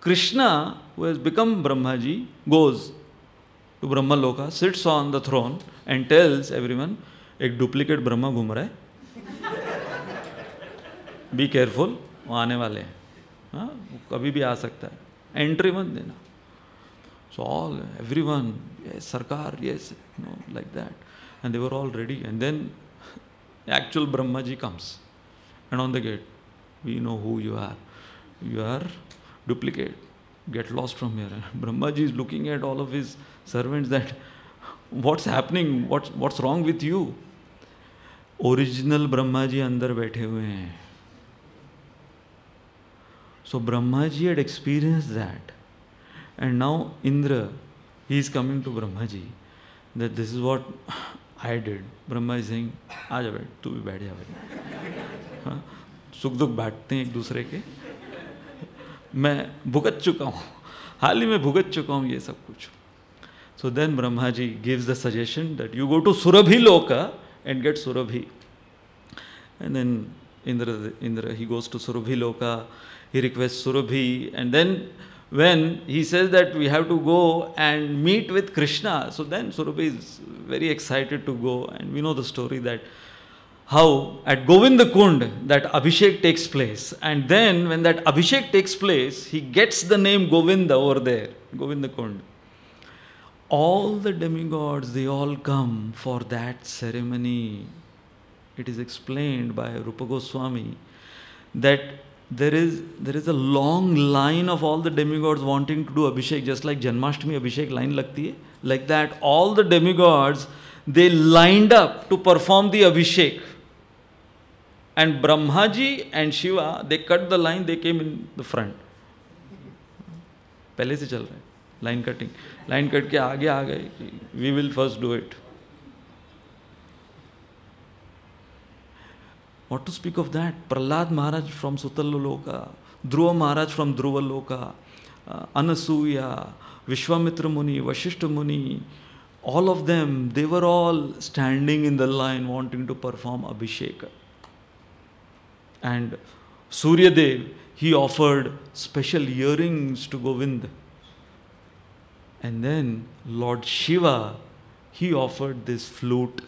A: Krishna, who has become Brahmaji, goes to Brahma Loka, sits on the throne and tells everyone, एक duplicate Brahma घूम रहा है, be careful, वो आने वाले हैं, हाँ, कभी भी आ सकता है, entry मत देना. So all, everyone, yes, Sarkar, yes, like that. And they were all ready. And then actual Brahmaji comes. And on the gate, we know who you are. You are duplicate. Get lost from here. Brahmaji is looking at all of his servants that, what's happening? What's wrong with you? Original Brahmaji andar बैठे हुए हैं. So Brahmaji had experienced that. And now Indra, he is coming to Brahmaji, that this is what I did. Brahma is saying, आ जा बैठ, तू भी बैठ जा भाई. हाँ, सुख दुख बांटते हैं एक दूसरे के. मैं भुगत चुका हूँ, हाल ही में भुगत चुका हूँ ये सब कुछ. So then Brahmaji gives the suggestion that you go to Surabhi Loka and get Surabhi. And then Indra, he goes to Surabhi Loka, he requests Surabhi, and then when he says that we have to go and meet with Krishna, so then Surabhi is very excited to go, and we know the story that how at Govinda Kund that Abhishek takes place, and then when that Abhishek takes place, he gets the name Govinda over there, Govinda Kund. All the demigods, they all come for that ceremony. It is explained by Rupa Goswami that there is a long line of all the demigods wanting to do Abhishek, just like Janmashtami Abhishek line lagti hai. Like that, all the demigods, they lined up to perform the Abhishek. And Brahmaji and Shiva, they cut the line, they came in the front. पहले से चल रहा है, line cutting. Line cut के आगे आ गए, we will first do it. What to speak of that? Prahlad Maharaj from Sutala Loka, Dhruva Maharaj from Dhruva Loka, Anasuya, Vishwamitra Muni, Vashishta Muni, all of them, they were all standing in the line wanting to perform Abhishek. And Suryadev, he offered special earrings to Govinda. And then Lord Shiva, he offered this flute.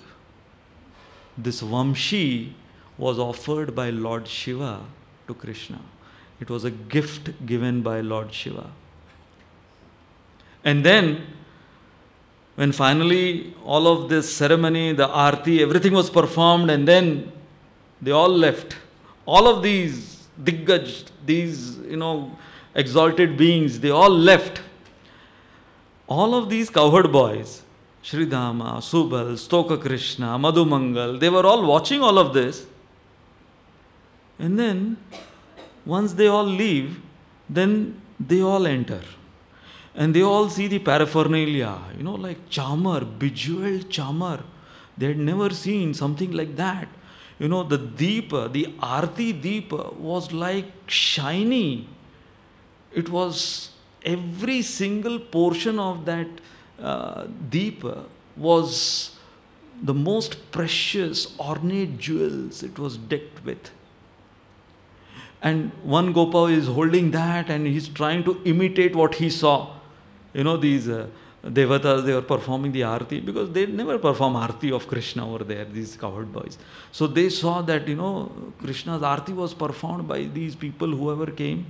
A: This Vamshi was offered by Lord Shiva to Krishna. It was a gift given by Lord Shiva. And then, when finally all of this ceremony, the arti, everything was performed, and then they all left. All of these Diggaj, these, exalted beings, they all left. All of these cowherd boys, Sridhama, Subal, Stoka Krishna, Madhumangal, they were all watching all of this. And then, once they all leave, then they all enter. And they all see the paraphernalia, like chamar, bejeweled chamar. They had never seen something like that. The deepa, the arti deepa was like shiny. It was, every single portion of that deepa was the most precious, ornate jewels it was decked with. And one Gopa is holding that and he's trying to imitate what he saw. These Devatas, they were performing the Arti, because they never perform Arti of Krishna over there, these cowherd boys. So they saw that, Krishna's Arti was performed by these people, whoever came.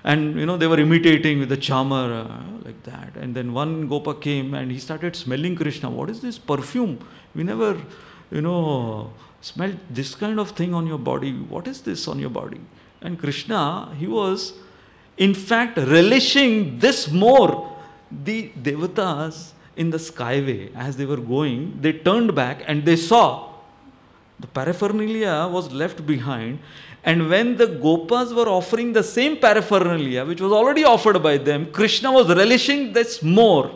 A: And, they were imitating with the chamar like that. And then one Gopa came and he started smelling Krishna. What is this perfume? We never, smelled this kind of thing on your body. What is this on your body? And Krishna, he was in fact relishing this more. The Devatas in the skyway, as they were going, they turned back and they saw the paraphernalia was left behind. And when the Gopas were offering the same paraphernalia, which was already offered by them, Krishna was relishing this more.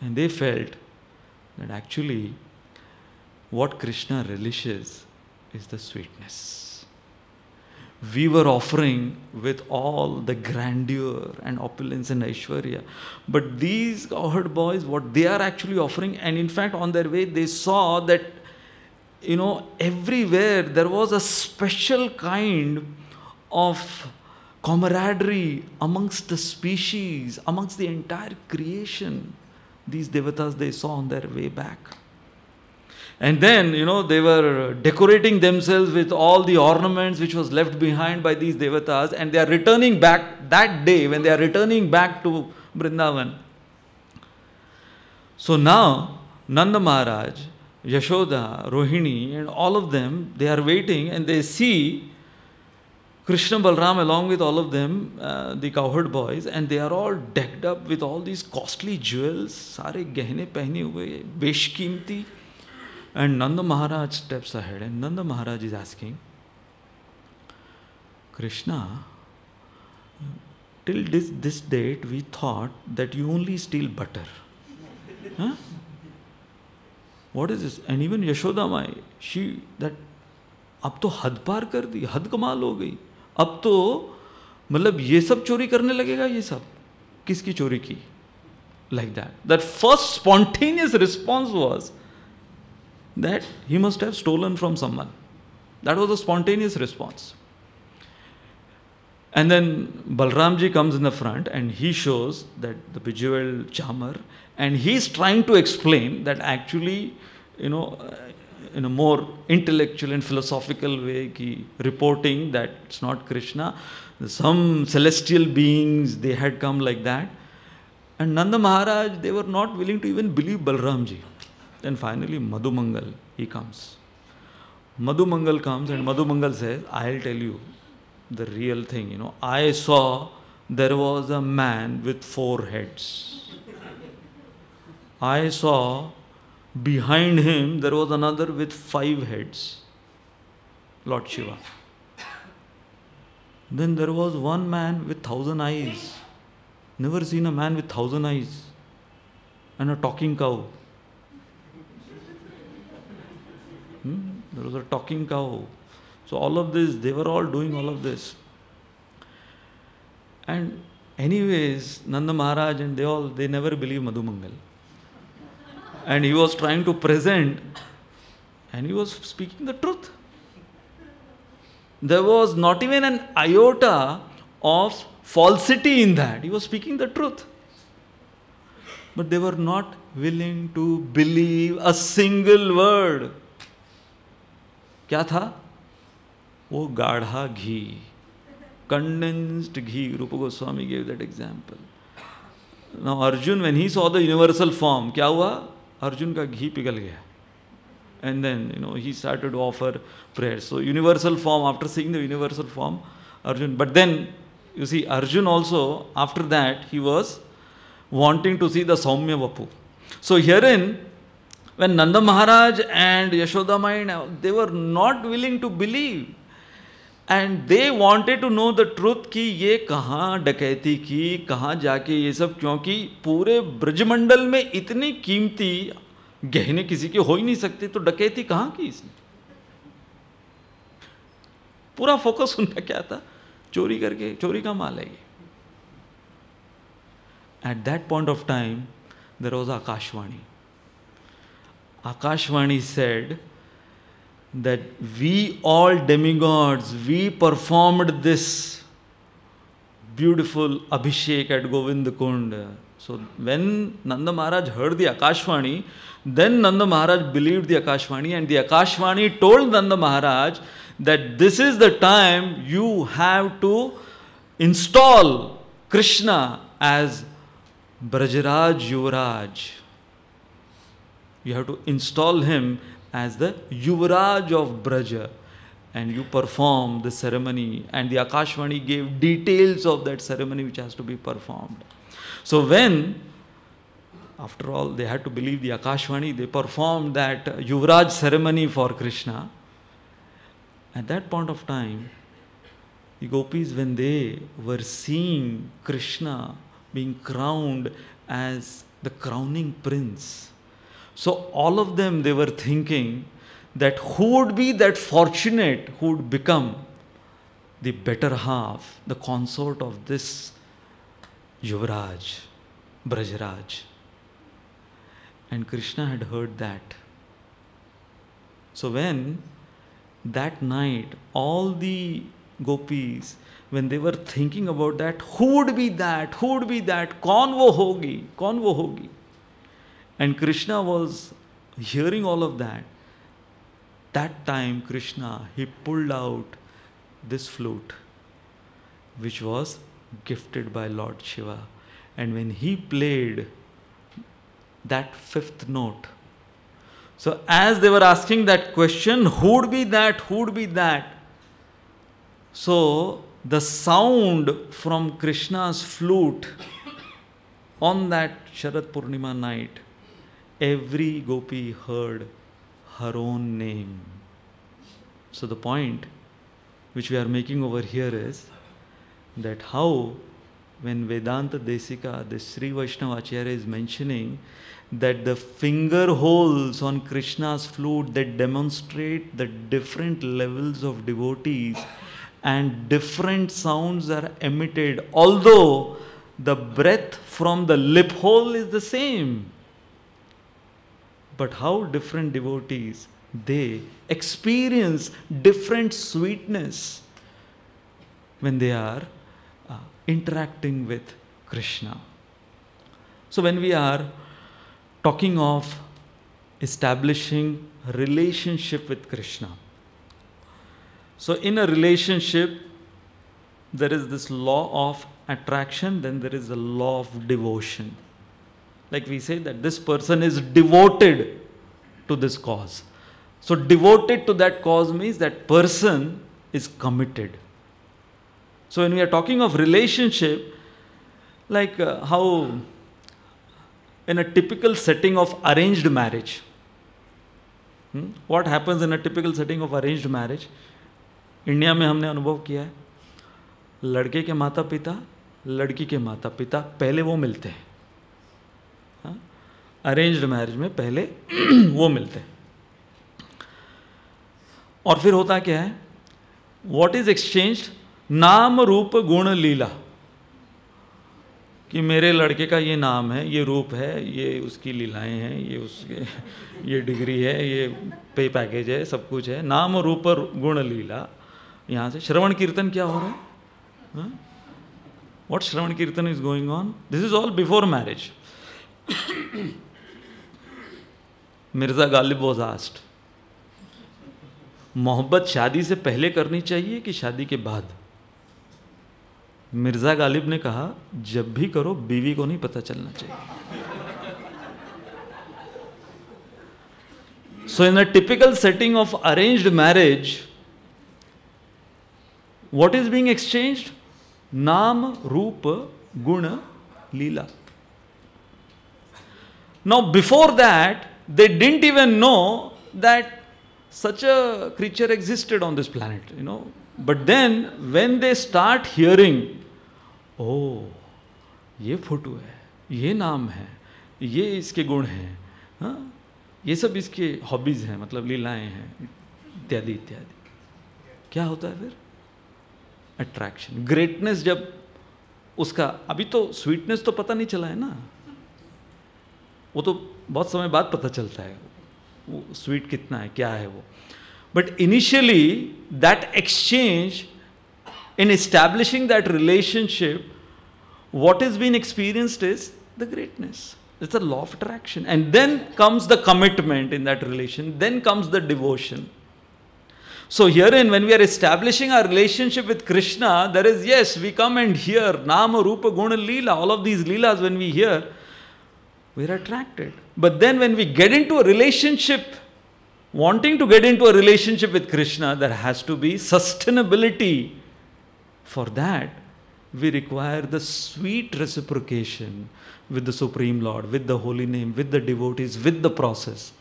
A: And they felt that actually what Krishna relishes is the sweetness. We were offering with all the grandeur and opulence and Aishwarya. But these cowherd boys, what they are actually offering, and in fact on their way they saw that, everywhere there was a special kind of camaraderie amongst the species, amongst the entire creation. These Devatas they saw on their way back. And then, they were decorating themselves with all the ornaments which was left behind by these Devatas, and they are returning back that day when they are returning back to Vrindavan. So now, Nanda Maharaj, Yashoda, Rohini, and all of them, they are waiting and they see Krishna Balram along with all of them, the cowherd boys, and they are all decked up with all these costly jewels, sare gehne pehne hue, beshkimti. And Nanda Maharaj steps ahead, and Nanda Maharaj is asking, Krishna, till this date we thought that you only steal butter. Huh? What is this? And even Yashoda Mai, she, that, अब तो हद पार कर दी, हद कमाल हो गई. अब तो मतलब ये सब चोरी करने लगेगा, ये सब किसकी चोरी की? Like that. That first spontaneous response was that he must have stolen from someone. That was a spontaneous response. And then Balramji comes in the front and he shows that the bejeweled chamar, and he's trying to explain that actually, in a more intellectual and philosophical way, reporting that it's not Krishna, some celestial beings, they had come like that. And Nanda Maharaj, they were not willing to even believe Balramji. Then finally Madhu Mangal, he comes. Madhu Mangal comes and Madhu Mangal says, I'll tell you the real thing. I saw there was a man with 4 heads. I saw behind him there was another with 5 heads, Lord Shiva. Then there was one man with 1,000 eyes. Never seen a man with 1,000 eyes. And a talking cow. There was a talking cow. So all of this, they were all doing all of this. And anyways, Nanda Maharaj and they never believed Madhu Mangal. And he was trying to present, and he was speaking the truth. There was not even an iota of falsity in that. He was speaking the truth. But they were not willing to believe a single word. क्या था? वो गाढ़ा घी, condensed ghee. Rupa Goswami gave that example. Now Arjun, when he saw the universal form, क्या हुआ? Arjun का घी पिघल गया. And then, he started to offer prayers. So universal form, after seeing the universal form, Arjun. But then, you see, Arjun also, after that, he was wanting to see the Saumya Vapu. So herein, when Nanda Maharaj and Yashoda Mai, they were not willing to believe. And they wanted to know the truth कि ये कहाँ डकैती की, कहाँ जाके ये सब, क्योंकि पूरे ब्रजमंडल में इतनी कीमती गहने किसी के हो ही नहीं सकते, तो डकैती कहाँ की इसने? पूरा फोकस उनका क्या था? चोरी करके, चोरी का माल है ये. At that point of time, there was Akashvani. Akashvani said that we all demigods, we performed this beautiful Abhishek at Govind Kund. So when Nanda Maharaj heard the Akashvani, then Nanda Maharaj believed the Akashvani, and the Akashvani told Nanda Maharaj that this is the time you have to install Krishna as Brajaraj Yuvraj. You have to install him as the Yuvraj of Braja, and you perform the ceremony, and the Akashvani gave details of that ceremony which has to be performed. So when, after all, they had to believe the Akashvani, they performed that Yuvraj ceremony for Krishna. At that point of time, the gopis, when they were seeing Krishna being crowned as the crowning prince, so all of them, they were thinking that who would be that fortunate who would become the better half, the consort of this Yuvraj, Brajaraj. And Krishna had heard that. So when that night, all the gopis, when they were thinking about that, who would be that, who would be that, kaun wo hogi, kaun wo hogi. And Krishna was hearing all of that. That time Krishna, he pulled out this flute, which was gifted by Lord Shiva. And when he played that fifth note, so as they were asking that question, who would be that, who would be that? So the sound from Krishna's flute on that Sharad Purnima night, every gopi heard her own name. So the point which we are making over here is that how when Vedanta Desika, the Sri Vaishnava Acharya is mentioning that the finger holes on Krishna's flute that demonstrate the different levels of devotees and different sounds are emitted, although the breath from the lip hole is the same. But how different devotees, they experience different sweetness when they are interacting with Krishna. So when we are talking of establishing a relationship with Krishna, so in a relationship, there is this law of attraction, then there is a law of devotion. Like we say that this person is devoted to this cause. So devoted to that cause means that person is committed. So when we are talking of relationship, like how in a typical setting of arranged marriage, what happens in a typical setting of arranged marriage? India में हमने अनुभव किया है, लड़के के माता पिता, लड़की के माता पिता पहले वो मिलते हैं. अरेंज्ड मैरिज में पहले वो मिलते हैं. और फिर होता क्या है? What is exchanged? नाम रूप गुण लीला. कि मेरे लड़के का ये नाम है, ये रूप है, ये उसकी लीलाएं हैं, ये उसके ये डिग्री है, ये पे पैकेज है, सब कुछ है. नाम रूप गुण लीला. यहाँ से श्रवण कीर्तन क्या हो रहा है? व्हाट श्रवण कीर्तन is going on? This is all before marriage. Mirza Ghalib was asked, मोहब्बत शादी से पहले करनी चाहिए कि शादी के बाद? मिर्जा गालिब ने कहा, जब भी करो बीवी को नहीं पता चलना चाहिए. So in a typical setting of arranged marriage, what is being exchanged? Naam, Roop, Guna, Leela. Now before that, they didn't even know that such a creature existed on this planet, you know. But then when they start hearing, oh, ये photo है, ये नाम है, ये इसके गुण हैं, हाँ, ये सब इसके हॉबीज हैं, मतलब लीलाएं हैं, इत्यादि इत्यादि. क्या होता है फिर? अट्रैक्शन. ग्रेटनेस जब उसका, अभी तो स्वीटनेस तो पता नहीं चला है ना, वो तो बहुत समय बाद पता चलता है वो स्वीट कितना है, क्या है वो. But initially, that exchange, in establishing that relationship, what is being experienced is the greatness. It's a law of attraction. And then comes the commitment in that relation. Then comes the devotion. So herein, when we are establishing our relationship with Krishna, there is, yes, we come and hear Nama, Rupa, Guna, Leela. All of these Leelas, when we hear, we are attracted. But then when we get into a relationship, wanting to get into a relationship with Krishna, there has to be sustainability. For that, we require the sweet reciprocation with the Supreme Lord, with the holy name, with the devotees, with the process.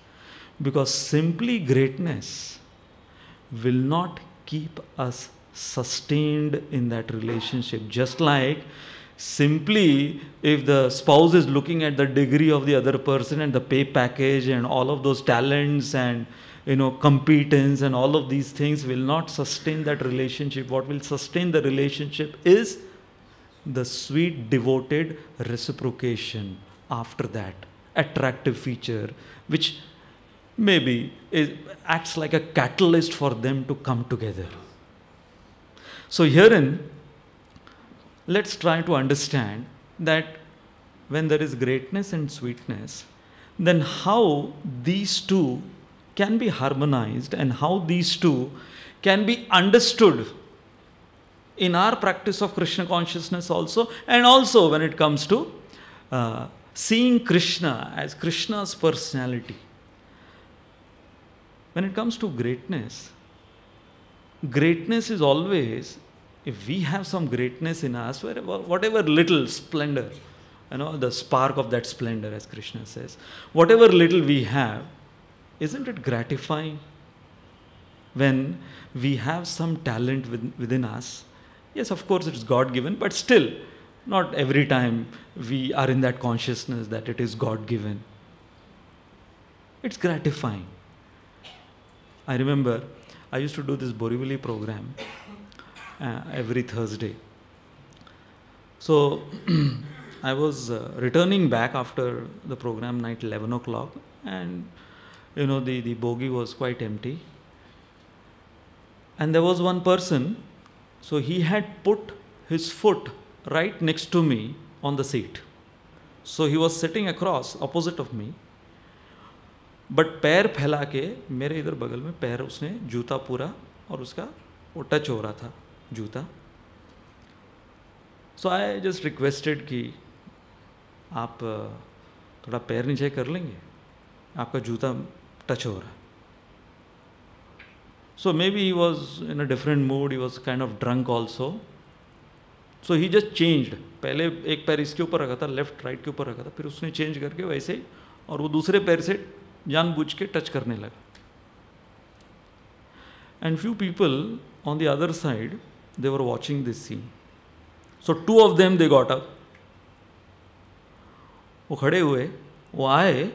A: Because simply greatness will not keep us sustained in that relationship. Just like simply if the spouse is looking at the degree of the other person and the pay package and all of those talents and competence and all of these things will not sustain that relationship. What will sustain the relationship is the sweet devoted reciprocation after that attractive feature, which maybe acts like a catalyst for them to come together. So herein, let's try to understand that when there is greatness and sweetness, then how these two can be harmonized and how these two can be understood in our practice of Krishna consciousness also, and also when it comes to seeing Krishna as Krishna's personality. When it comes to greatness, greatness is always, if we have some greatness in us, whatever little splendor, the spark of that splendor, as Krishna says, whatever little we have, isn't it gratifying when we have some talent within us? Yes, of course, it's God-given, but still, not every time we are in that consciousness that it is God-given. It's gratifying. I remember I used to do this Borivali program every Thursday. So I was returning back after the program night 11 o'clock, and the bogie was quite empty. And there was one person, so he had put his foot right next to me on the seat. So he was sitting across, opposite of me. But पैर फैला के मेरे इधर बगल में पैर उसने जूता पूरा और उसका वो टच हो रहा था जूता. सो आई जस्ट रिक्वेस्टेड कि आप थोड़ा पैर नीचे कर लेंगे, आपका जूता टच हो रहा. So maybe he was in a different mood, he was kind of drunk also. So he just changed. पहले एक पैर इसके ऊपर रखा था, लेफ्ट राइट के ऊपर रखा था, फिर उसने चेंज करके वैसे ही और वो दूसरे पैर से जानबूझ के टच करने लगा. And few people on the other side they were watching this scene. So two of them they got up. वो खड़े हुए, वो आए,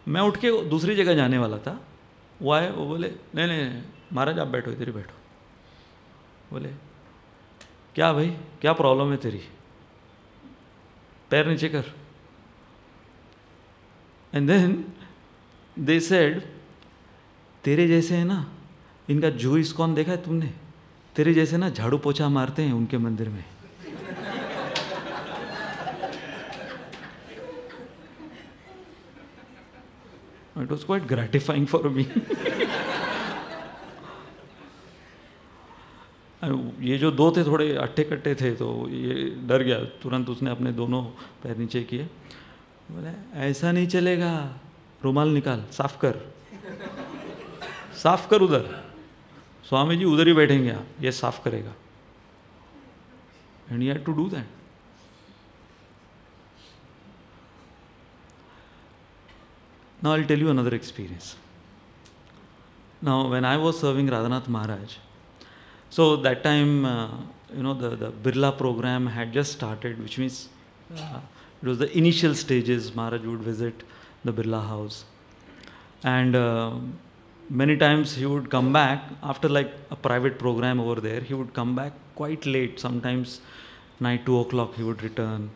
A: मैं उठ के दूसरी जगह जाने वाला था. वो आए, वो बोले नहीं नहीं महाराज आप बैठो, इधर ही बैठो. बोले क्या भाई, क्या प्रॉब्लम है तेरी, पैर नीचे कर. एंड देन दे सेड तेरे जैसे है ना, इनका जो इस्कॉन देखा है तुमने, तेरे जैसे ना झाड़ू पोछा मारते हैं उनके मंदिर में. It was quite gratifying for me. ये जो दो थे थोड़े अट्ठे कट्टे थे, तो ये डर गया तुरंत. उसने अपने दोनों पैर नीचे किए. बोले ऐसा नहीं चलेगा, रुमाल निकाल, साफ कर, साफ कर उधर. स्वामी जी उधर ही बैठेंगे, आप ये साफ करेगा. And he had to do that. Now I will tell you another experience. Now when I was serving Radhanath Maharaj, so that time the Birla program had just started, which means it was the initial stages. Maharaj would visit the Birla house, and many times he would come back after like a private program over there. He would come back quite late, sometimes night 2 o'clock he would return.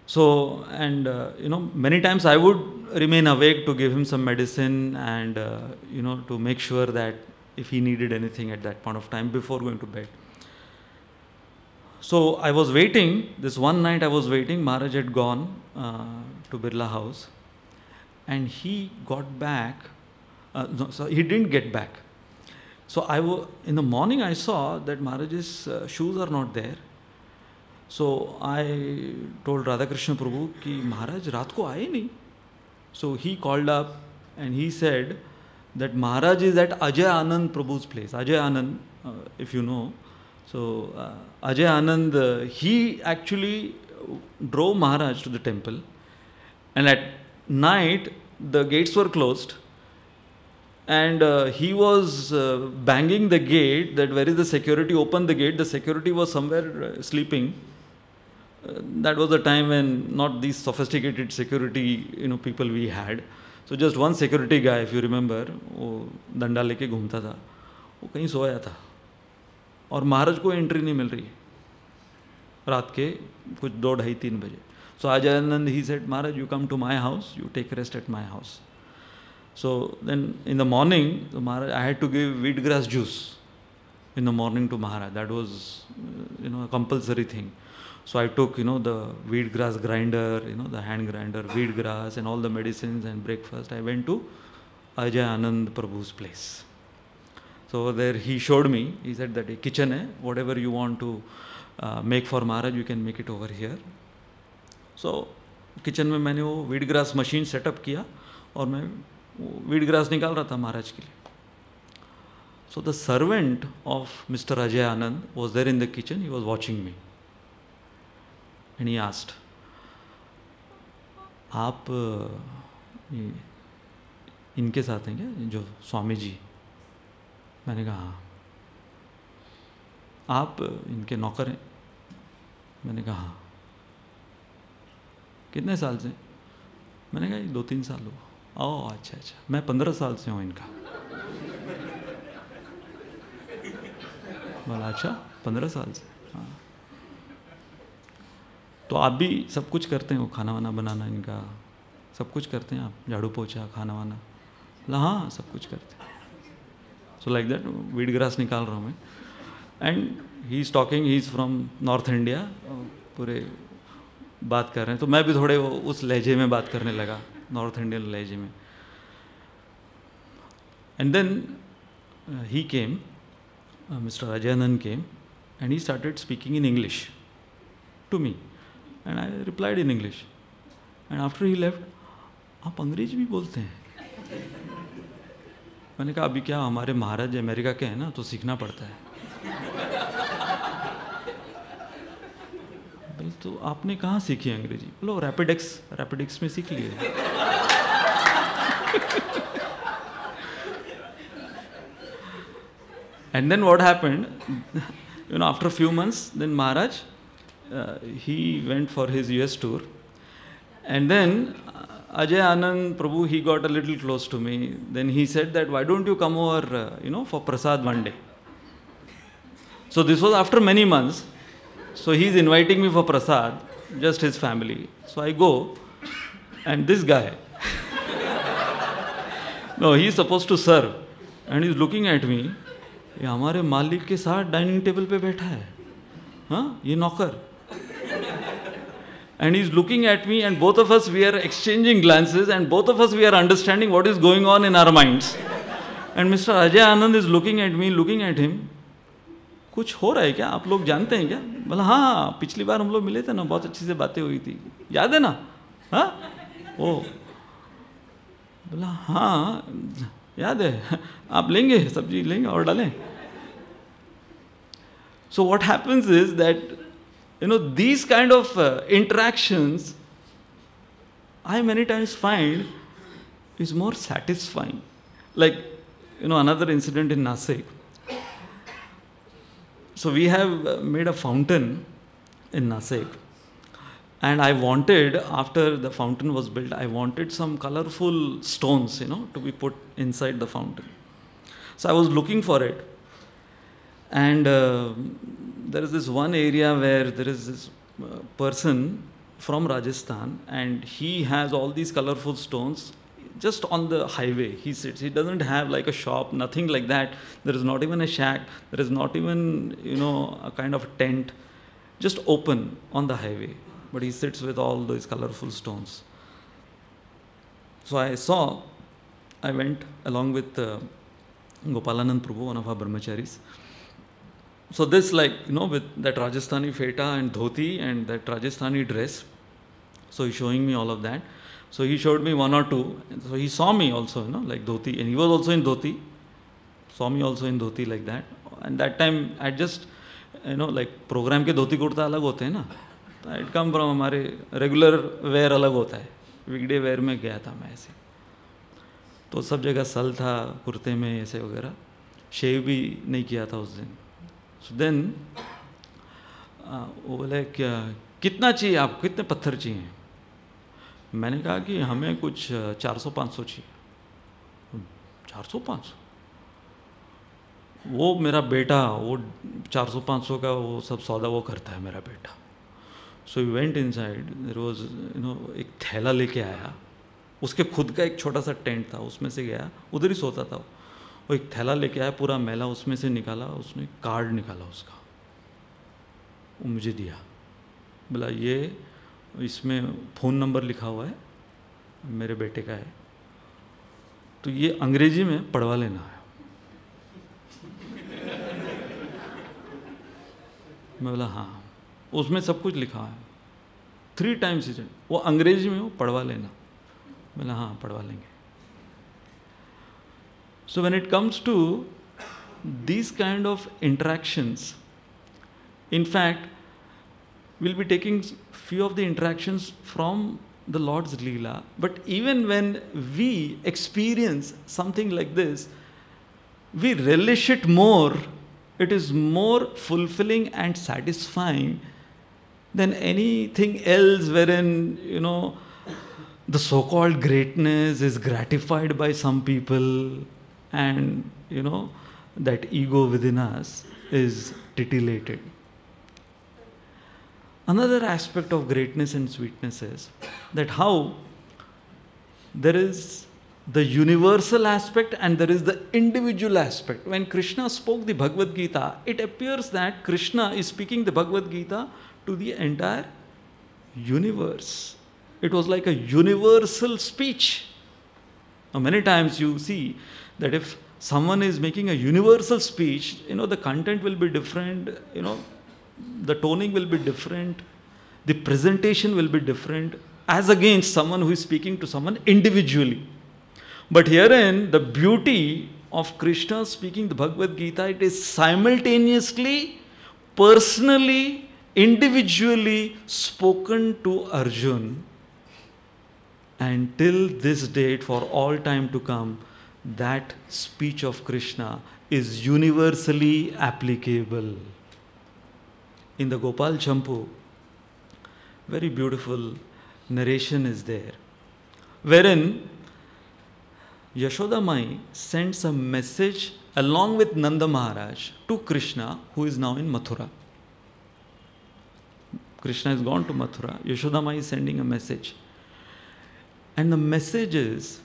A: So, and many times I would remain awake to give him some medicine and, to make sure that if he needed anything at that point of time before going to bed. So I was waiting, this one night I was waiting, Maharaj had gone to Birla House, and he got back, no, so he didn't get back. So in the morning I saw that Maharaj's shoes are not there. So I told Radhakrishna Prabhu कि Maharaj रात को आए नहीं. So he called up and he said that Maharaj is at Ajay Anand Prabhu's place. Ajay Anand, if you know. So Ajay Anand, he actually drove Maharaj to the temple, and at night the gates were closed, and he was banging the gate that where is the security, open the gate. The security was somewhere sleeping. That was the time when not these sophisticated security people we had. So just one security guy, if you remember, वो डंडा लेके घूमता था, वो कहीं सोया था और महाराज को एंट्री नहीं मिल रही रात के कुछ 2, 2:30, 3 बजे. So Ajay Anand, he said, Maharaj, you come to my house, you take rest at my house. So then in the morning, Maharaj, I had to give wheatgrass juice in the morning to Maharaj. That was a compulsory thing. So I took, the wheatgrass grinder, the hand grinder, wheatgrass and all the medicines and breakfast. I went to Ajay Anand Prabhu's place. So there he showed me, he said that a kitchen hai, whatever you want to make for Maharaj, you can make it over here. So kitchen में मैंने वो wheatgrass machine setup किया और मैं wheatgrass निकाल रहा था महाराज के लिए. So the servant of Mr. Ajay Anand was there in the kitchen, he was watching me. And he asked, आप इनके साथ हैं क्या, जो स्वामी जी? मैंने कहा हाँ. आप इनके नौकर हैं? मैंने कहा हाँ. कितने साल से? मैंने कहा 2-3 साल हुआ. ओह अच्छा अच्छा, मैं 15 साल से हूँ इनका. बोला अच्छा 15 साल से. हाँ. तो आप भी सब कुछ करते हो, खाना वाना बनाना इनका सब कुछ करते हैं आप, झाड़ू पोछा खाना वाना? बोला हाँ सब कुछ करते हैं. So like that wheat grass निकाल रहा हूँ मैं. And he is talking, he is from north India, पूरे बात कर रहे हैं. तो मैं भी थोड़े उस लहजे में बात करने लगा, नॉर्थ इंडियन लहजे में. And then he came, Mr. Ajay Anand came, and he started speaking in English to me. And I replied in English. And after he left, आप अंग्रेजी भी बोलते हैं? मैंने कहा अभी क्या, हमारे महाराज अमेरिका के हैं ना, तो सीखना पड़ता है. बोले तो आपने कहाँ सीखी अंग्रेजी? बोलो रैपिडेक्स में सीख लिए. And then what happened, after a few months, then Maharaj, he went for his US tour. And then Ajay Anand Prabhu, he got a little close to me. Then he said that, why don't you come over, for prasad one day? So this was after many months. So he's inviting me for prasad, just his family. So I go, and this guy, no, he's supposed to serve. And he's looking at me. ये हमारे मालिक के साथ dining table पे बैठा है, हाँ, ये नौकर. And he's looking at me, and both of us, we are exchanging glances, and both of us, we are understanding what is going on in our minds. And Mr. Ajay Anand is looking at me, looking at him. कुछ हो रहा है क्या, आप लोग जानते हैं क्या? बोला हाँ, पिछली बार हम लोग मिले थे ना, बहुत अच्छी से बातें हुई थी, याद है ना? हाँ, ओ, बोला हाँ याद है, आप लेंगे सब्जी, लेंगे और डालें. So what happens is that, these kind of interactions, I many times find is more satisfying. Like, another incident in Nasik. So we have made a fountain in Nasik. And I wanted, after the fountain was built, I wanted some colorful stones, to be put inside the fountain. So I was looking for it. And there is this one area where there is this person from Rajasthan, and he has all these colorful stones just on the highway. He sits. He doesn't have like a shop, nothing like that. There is not even a shack. There is not even, a kind of a tent, just open on the highway. But he sits with all those colorful stones. So I went along with Gopalanand Prabhu, one of our brahmacharis. So this, with that Rajasthani feta and dhoti and that Rajasthani dress. So he's showing me all of that. So he showed me one or two. So he saw me also, like dhoti. And he was also in dhoti. Saw me also in dhoti like that. And that time I just, program के धोती कुर्ता अलग होते हैं ना. It come from हमारे regular wear अलग होता है. Weekday wear में गया था मैं ऐसे. तो सब जगह सल था कुर्ते में ऐसे वगैरह. शेव भी नहीं किया था उस दिन. So then वो बोले क्या कितना चाहिए आपको, कितने पत्थर चाहिए. मैंने कहा कि हमें कुछ 400-500 चाहिए. 400-500. वो मेरा बेटा, वो 400-500 का वो सब सौदा वो करता है मेरा बेटा. So we went inside. There was एक थैला लेके आया. उसके खुद का एक छोटा सा टेंट था, उसमें से गया, उधर ही सोता था वो. एक थैला लेके आया पूरा मैला, उसमें से निकाला, उसने कार्ड निकाला उसका, वो मुझे दिया. बोला ये इसमें फ़ोन नंबर लिखा हुआ है, मेरे बेटे का है, तो ये अंग्रेजी में पढ़वा लेना है. मैं बोला हाँ, उसमें सब कुछ लिखा है. 3 times वो अंग्रेजी में, वो पढ़वा लेना. बोला हाँ पढ़वा लेंगे. So when it comes to these kind of interactions, in fact, we'll be taking few of the interactions from the Lord's Leela. But even when we experience something like this, we relish it more. It is more fulfilling and satisfying than anything else wherein, the so-called greatness is gratified by some people, and, that ego within us is titillated. Another aspect of greatness and sweetness is that how there is the universal aspect and there is the individual aspect. When Krishna spoke the Bhagavad Gita, it appears that Krishna is speaking the Bhagavad Gita to the entire universe. It was like a universal speech. Now, many times you see that if someone is making a universal speech, the content will be different, the toning will be different, the presentation will be different, as against someone who is speaking to someone individually. But herein, the beauty of Krishna speaking the Bhagavad Gita, it is simultaneously, personally, individually spoken to Arjun. And till this date, for all time to come, that speech of Krishna is universally applicable. In the Gopal Champu, very beautiful narration is there, wherein Yashoda Mai sends a message along with Nanda Maharaj to Krishna, who is now in Mathura. Krishna has gone to Mathura. Yashoda Mai is sending a message. And the message is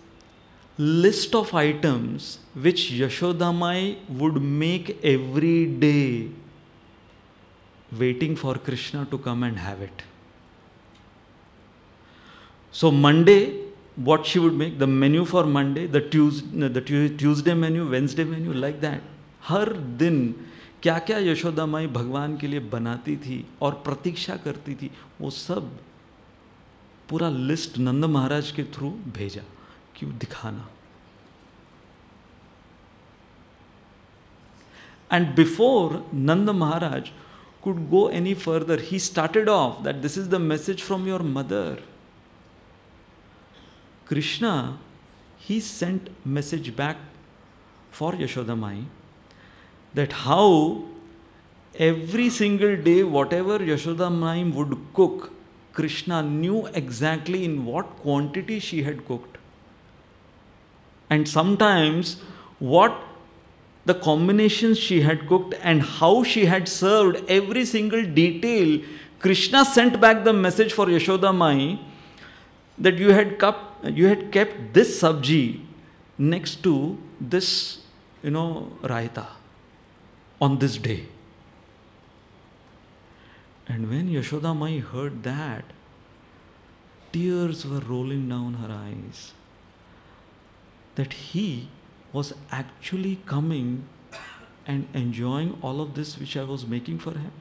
A: list of items which Yashoda Mai would make every day, waiting for Krishna to come and have it. So Monday, what she would make, the menu for Monday, the Tuesday menu, Wednesday menu, like that. हर दिन क्या क्या यशोदा माई भगवान के लिए बनाती थी और प्रतीक्षा करती थी, वो सब पूरा लिस्ट नंद महाराज के थ्रू भेजा, क्यों दिखाना. And before Nanda Maharaj could go any further, he started off that this is the message from your mother. Krishna, he sent message back for Yashoda Mai that how every single day whatever Yashoda Mai would cook, Krishna knew exactly in what quantity she had cooked. And sometimes what the combinations she had cooked and how she had served, every single detail Krishna sent back the message for Yashoda Mai that you had kept this sabji next to this, raita on this day. And when Yashoda Mai heard that, tears were rolling down her eyes. That he was actually coming and enjoying all of this which I was making for him.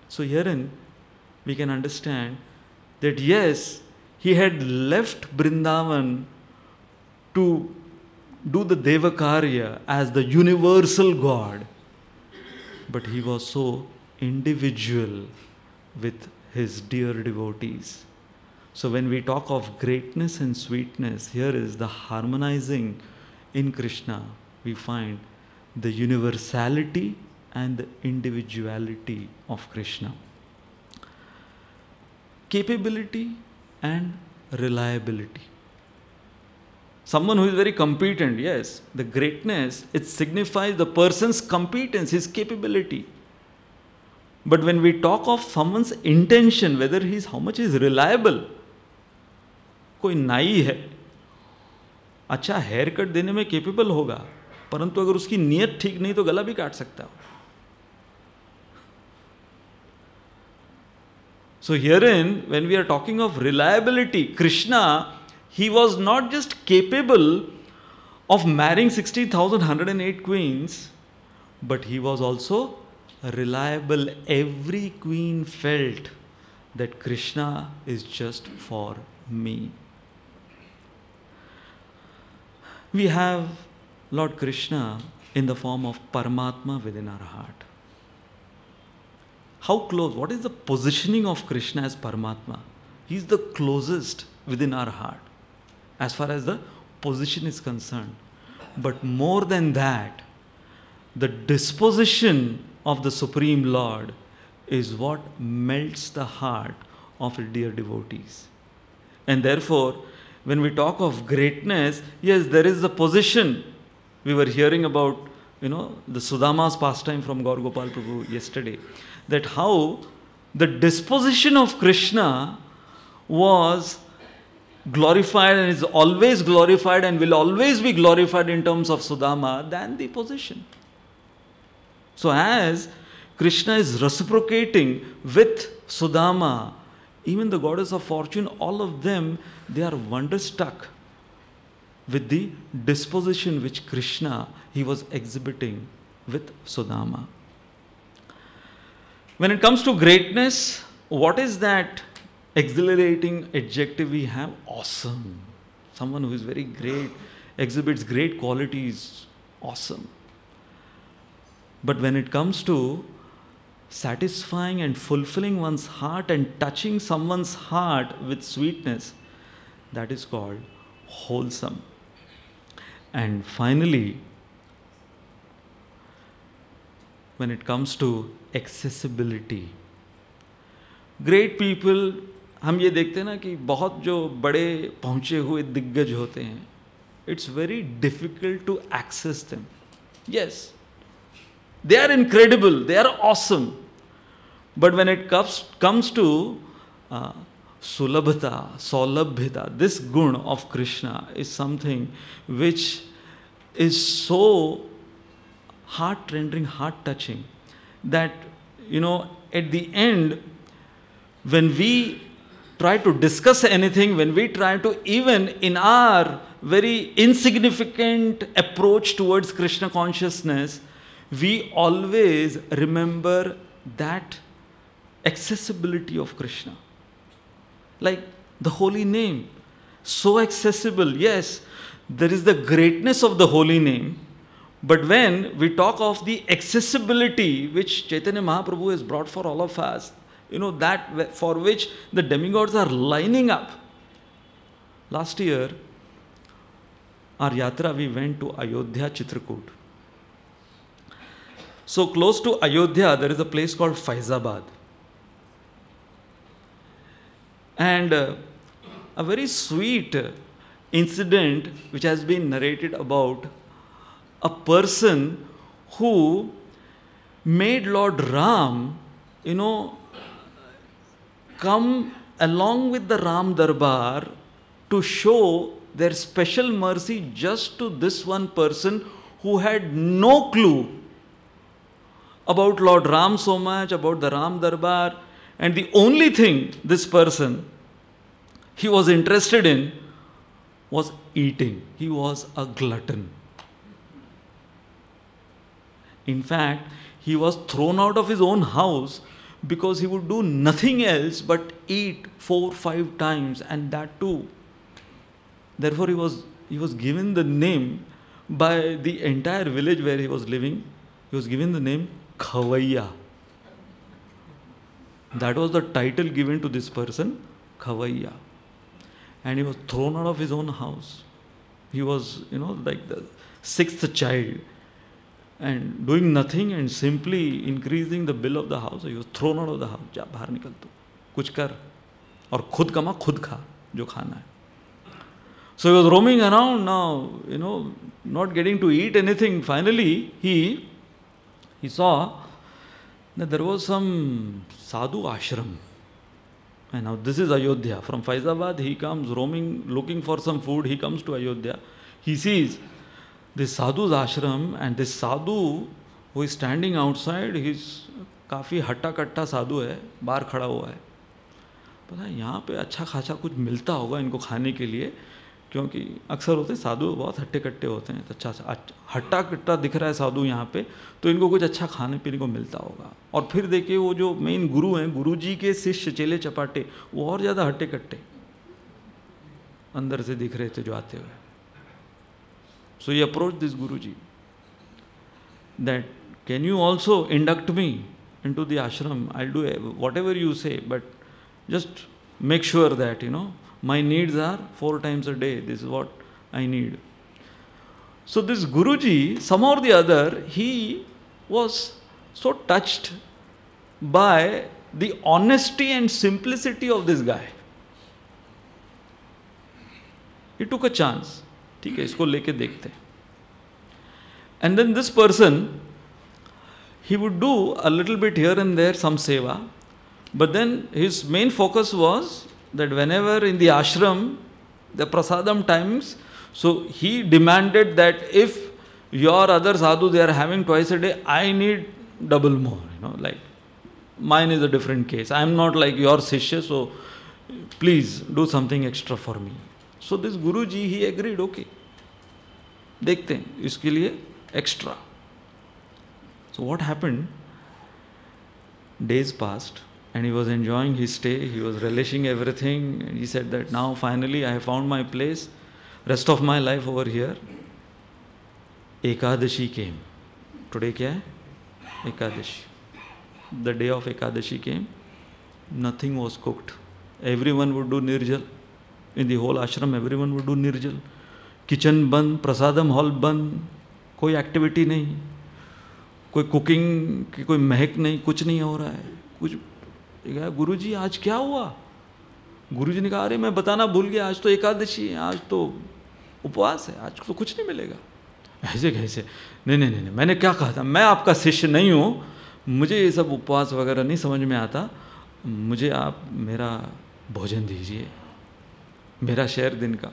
A: So herein we can understand that yes, he had left Brindavan to do the Devakarya as the universal God, but he was so individual with his dear devotees. So when we talk of greatness and sweetness, here is the harmonizing in Krishna. We find the universality and the individuality of Krishna. Capability and reliability. Someone who is very competent, yes, the greatness, it signifies the person's competence, his capability. But when we talk of someone's intention, whether how much is reliable, कोई नाई है, अच्छा hair cut देने में capable होगा, परंतु अगर उसकी नियत ठीक नहीं तो गला भी काट सकता है. So herein, when we are talking of reliability, Krishna, he was not just capable of marrying 60,108 queens, but he was also reliable. Every queen felt that Krishna is just for me. We have Lord Krishna in the form of Paramatma within our heart. How close? What is the positioning of Krishna as Paramatma? He is the closest within our heart as far as the position is concerned. But more than that, the disposition of the Supreme Lord is what melts the heart of dear devotees. And therefore, when we talk of greatness, yes, there is a position. We were hearing about, the Sudama's pastime from Gaur Gopal Prabhu yesterday. That how the disposition of Krishna was glorified and is always glorified and will always be glorified in terms of Sudama than the position. So as Krishna is reciprocating with Sudama, even the goddess of fortune, all of them, they are wonderstruck with the disposition which Krishna, he was exhibiting with Sudama. When it comes to greatness, what is that exhilarating adjective we have? Awesome. Someone who is very great, exhibits great qualities, awesome. But when it comes to satisfying and fulfilling one's heart and touching someone's heart with sweetness, that is called wholesome. And finally, when it comes to accessibility, great people, हम ये देखते हैं ना कि बहुत जो बड़े पहुँचे हुए दिग्गज होते हैं, it's very difficult to access them. Yes, they are incredible, they are awesome. But when it comes to sulabhata, saulabhyata, this gun of Krishna is something which is so heart-rending, heart-touching, that, at the end, when we try to discuss anything, when we try to, even in our very insignificant approach towards Krishna consciousness, we always remember that accessibility of Krishna. Like the holy name, so accessible. Yes, there is the greatness of the holy name, but when we talk of the accessibility which Chaitanya Mahaprabhu has brought for all of us, that for which the demigods are lining up. Last year, our yatra, we went to Ayodhya, Chitrakoot. So close to Ayodhya, there is a place called Faizabad. And a very sweet incident which has been narrated about a person who made Lord Ram, come along with the Ram Darbar to show their special mercy just to this one person who had no clue about Lord Ram so much, about the Ram Darbar, and the only thing this person he was interested in was eating. He was a glutton. In fact, he was thrown out of his own house because he would do nothing else but eat 4-5 times, and that too. Therefore, he was given the name by the entire village where he was living. He was given the name Khawaiya. That was the title given to this person, Khawaiya. And he was thrown out of his own house. He was, like the 6th child, and doing nothing and simply increasing the bill of the house. He was thrown out of the house. जा बाहर निकल तू, कुछ कर और खुद कमा खुद खा जो खाना है. So he was roaming around now, not getting to eat anything. Finally, he saw that there was some sadhu ashram. And now this is Ayodhya. From Faizabad, he comes roaming, looking for some food. He comes to Ayodhya. He sees this sadhu's ashram, and this sadhu who is standing outside, he's काफ़ी हट्टा कट्टा साधु है, बाहर खड़ा हुआ है. पता है यहाँ पे अच्छा खासा कुछ मिलता होगा इनको खाने के लिए, क्योंकि अक्सर होते साधु बहुत हट्टे कट्टे होते हैं. तो अच्छा हट्टा कट्टा दिख रहा है साधु यहाँ पे, तो इनको कुछ अच्छा खाने पीने को मिलता होगा. और फिर देखिए वो जो मेन गुरु हैं, गुरु जी के शिष्य चेले चपाटे, वो और ज़्यादा हट्टे कट्टे अंदर से दिख रहे थे जो आते हुए. So he approached this Guruji that, can you also induct me into the ashram? I'll do whatever you say, but just make sure that, my needs are 4 times a day. This is what I need. So this Guruji, somehow or the other, he was so touched by the honesty and simplicity of this guy. He took a chance. ठीक है, इसको लेके देखते. And then this person, he would do a little bit here and there some seva, but then his main focus was that whenever in the ashram the prasadam times, so he demanded that if your other sadhu they are having twice a day, I need double more. Like mine is a different case. I am not like your sishya, so please do something extra for me. So this Guruji, he agreed, okay, देखते हैं इसके लिए extra. So what happened? Days passed and he was enjoying his stay. He was relishing everything. And he said that now finally I have found my place. Rest of my life over here. Ekadashi came. Today क्या है? Ekadashi. The day of Ekadashi came. Nothing was cooked. Everyone would do nirjal. In the whole ashram, everyone would do nirjal. Kitchen बंद, प्रसादम hall बंद, कोई activity नहीं, कोई cooking की कोई महक नहीं, कुछ नहीं हो रहा है. कुछ गुरुजी आज क्या हुआ? गुरुजी ने कहा अरे मैं बताना भूल गया, आज तो एकादशी है, आज तो उपवास है, आज तो कुछ नहीं मिलेगा. ऐसे कैसे? नहीं, मैंने क्या कहा था, मैं आपका शिष्य नहीं हूँ, मुझे ये सब उपवास वगैरह नहीं समझ में आता, मुझे आप मेरा भोजन दीजिए, मेरा शेयर दिन का.